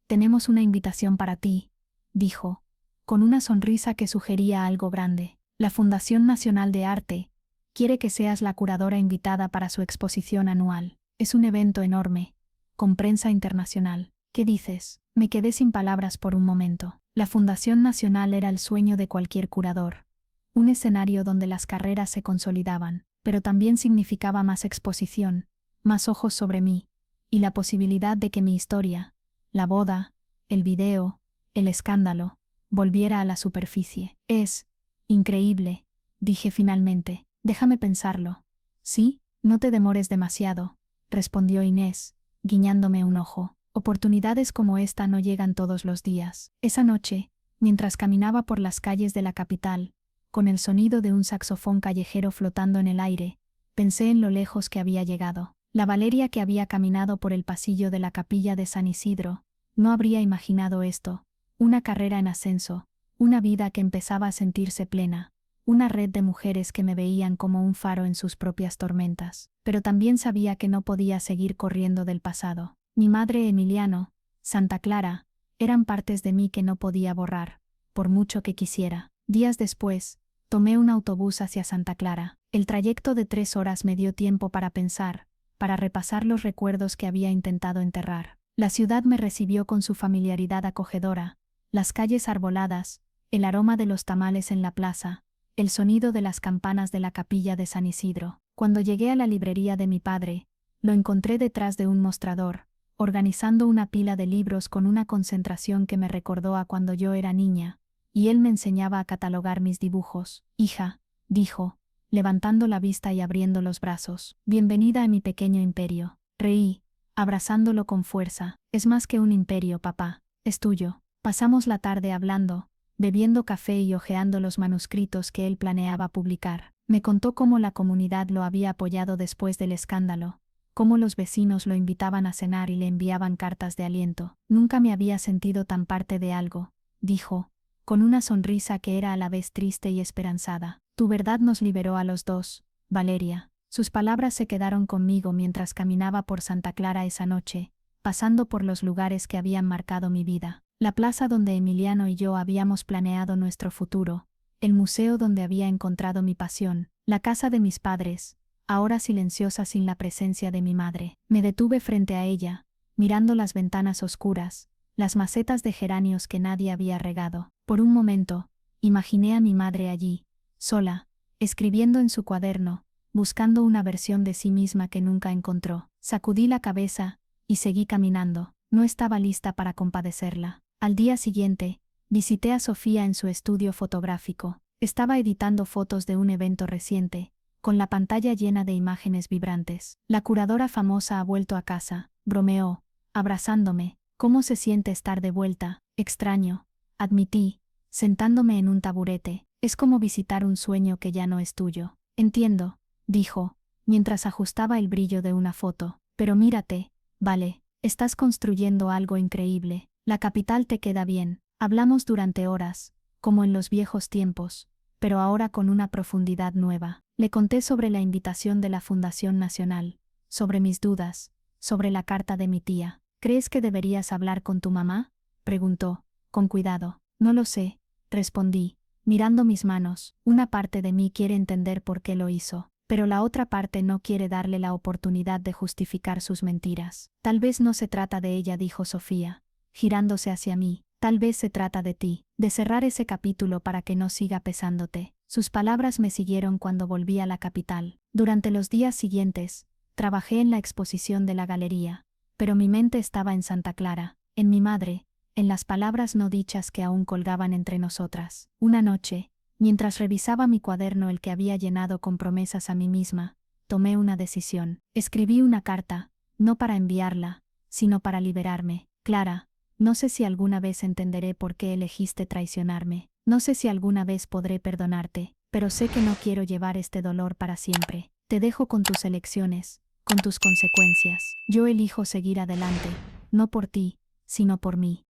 tenemos una invitación para ti, dijo, con una sonrisa que sugería algo grande. La Fundación Nacional de Arte quiere que seas la curadora invitada para su exposición anual. Es un evento enorme, con prensa internacional. ¿Qué dices? Me quedé sin palabras por un momento. La Fundación Nacional era el sueño de cualquier curador, un escenario donde las carreras se consolidaban, pero también significaba más exposición, más ojos sobre mí, y la posibilidad de que mi historia, la boda, el video, el escándalo, volviera a la superficie. Es increíble, dije finalmente. Déjame pensarlo. ¿Sí? No te demores demasiado, respondió Inés, guiñándome un ojo. Oportunidades como esta no llegan todos los días. Esa noche, mientras caminaba por las calles de la capital, con el sonido de un saxofón callejero flotando en el aire, pensé en lo lejos que había llegado. La Valeria que había caminado por el pasillo de la capilla de San Isidro, no habría imaginado esto, una carrera en ascenso, una vida que empezaba a sentirse plena, una red de mujeres que me veían como un faro en sus propias tormentas. Pero también sabía que no podía seguir corriendo del pasado. Mi madre, Emiliano, Santa Clara, eran partes de mí que no podía borrar, por mucho que quisiera. Días después, tomé un autobús hacia Santa Clara. El trayecto de 3 horas me dio tiempo para pensar, para repasar los recuerdos que había intentado enterrar. La ciudad me recibió con su familiaridad acogedora, las calles arboladas, el aroma de los tamales en la plaza, el sonido de las campanas de la capilla de San Isidro. Cuando llegué a la librería de mi padre, lo encontré detrás de un mostrador, organizando una pila de libros con una concentración que me recordó a cuando yo era niña, y él me enseñaba a catalogar mis dibujos. Hija, dijo, levantando la vista y abriendo los brazos. Bienvenida a mi pequeño imperio. Reí, abrazándolo con fuerza. Es más que un imperio, papá, es tuyo. Pasamos la tarde hablando, bebiendo café y hojeando los manuscritos que él planeaba publicar. Me contó cómo la comunidad lo había apoyado después del escándalo, cómo los vecinos lo invitaban a cenar y le enviaban cartas de aliento. Nunca me había sentido tan parte de algo, dijo, con una sonrisa que era a la vez triste y esperanzada. Tu verdad nos liberó a los dos, Valeria. Sus palabras se quedaron conmigo mientras caminaba por Santa Clara esa noche, pasando por los lugares que habían marcado mi vida. La plaza donde Emiliano y yo habíamos planeado nuestro futuro, el museo donde había encontrado mi pasión, la casa de mis padres, ahora silenciosa sin la presencia de mi madre. Me detuve frente a ella, mirando las ventanas oscuras, las macetas de geranios que nadie había regado. Por un momento, Imaginé a mi madre allí, sola, escribiendo en su cuaderno, buscando una versión de sí misma que nunca encontró. Sacudí la cabeza y seguí caminando. No estaba lista para compadecerla. Al día siguiente, visité a Sofía en su estudio fotográfico. Estaba editando fotos de un evento reciente, con la pantalla llena de imágenes vibrantes. La curadora famosa ha vuelto a casa, bromeó, abrazándome. ¿Cómo se siente estar de vuelta? Extraño, admití, sentándome en un taburete. Es como visitar un sueño que ya no es tuyo. Entiendo, dijo, mientras ajustaba el brillo de una foto. Pero mírate, vale, estás construyendo algo increíble. La capital te queda bien. Hablamos durante horas, como en los viejos tiempos, pero ahora con una profundidad nueva. Le conté sobre la invitación de la Fundación Nacional, sobre mis dudas, sobre la carta de mi tía. ¿Crees que deberías hablar con tu mamá?, preguntó, con cuidado. No lo sé, respondí, mirando mis manos. Una parte de mí quiere entender por qué lo hizo, pero la otra parte no quiere darle la oportunidad de justificar sus mentiras. Tal vez no se trata de ella, dijo Sofía, girándose hacia mí. Tal vez se trata de ti, de cerrar ese capítulo para que no siga pesándote. Sus palabras me siguieron cuando volví a la capital. Durante los días siguientes, trabajé en la exposición de la galería, pero mi mente estaba en Santa Clara, en mi madre, en las palabras no dichas que aún colgaban entre nosotras. Una noche, mientras revisaba mi cuaderno, el que había llenado con promesas a mí misma, tomé una decisión. Escribí una carta, no para enviarla, sino para liberarme. Clara, no sé si alguna vez entenderé por qué elegiste traicionarme. No sé si alguna vez podré perdonarte, pero sé que no quiero llevar este dolor para siempre. Te dejo con tus elecciones, con tus consecuencias. Yo elijo seguir adelante, no por ti, sino por mí.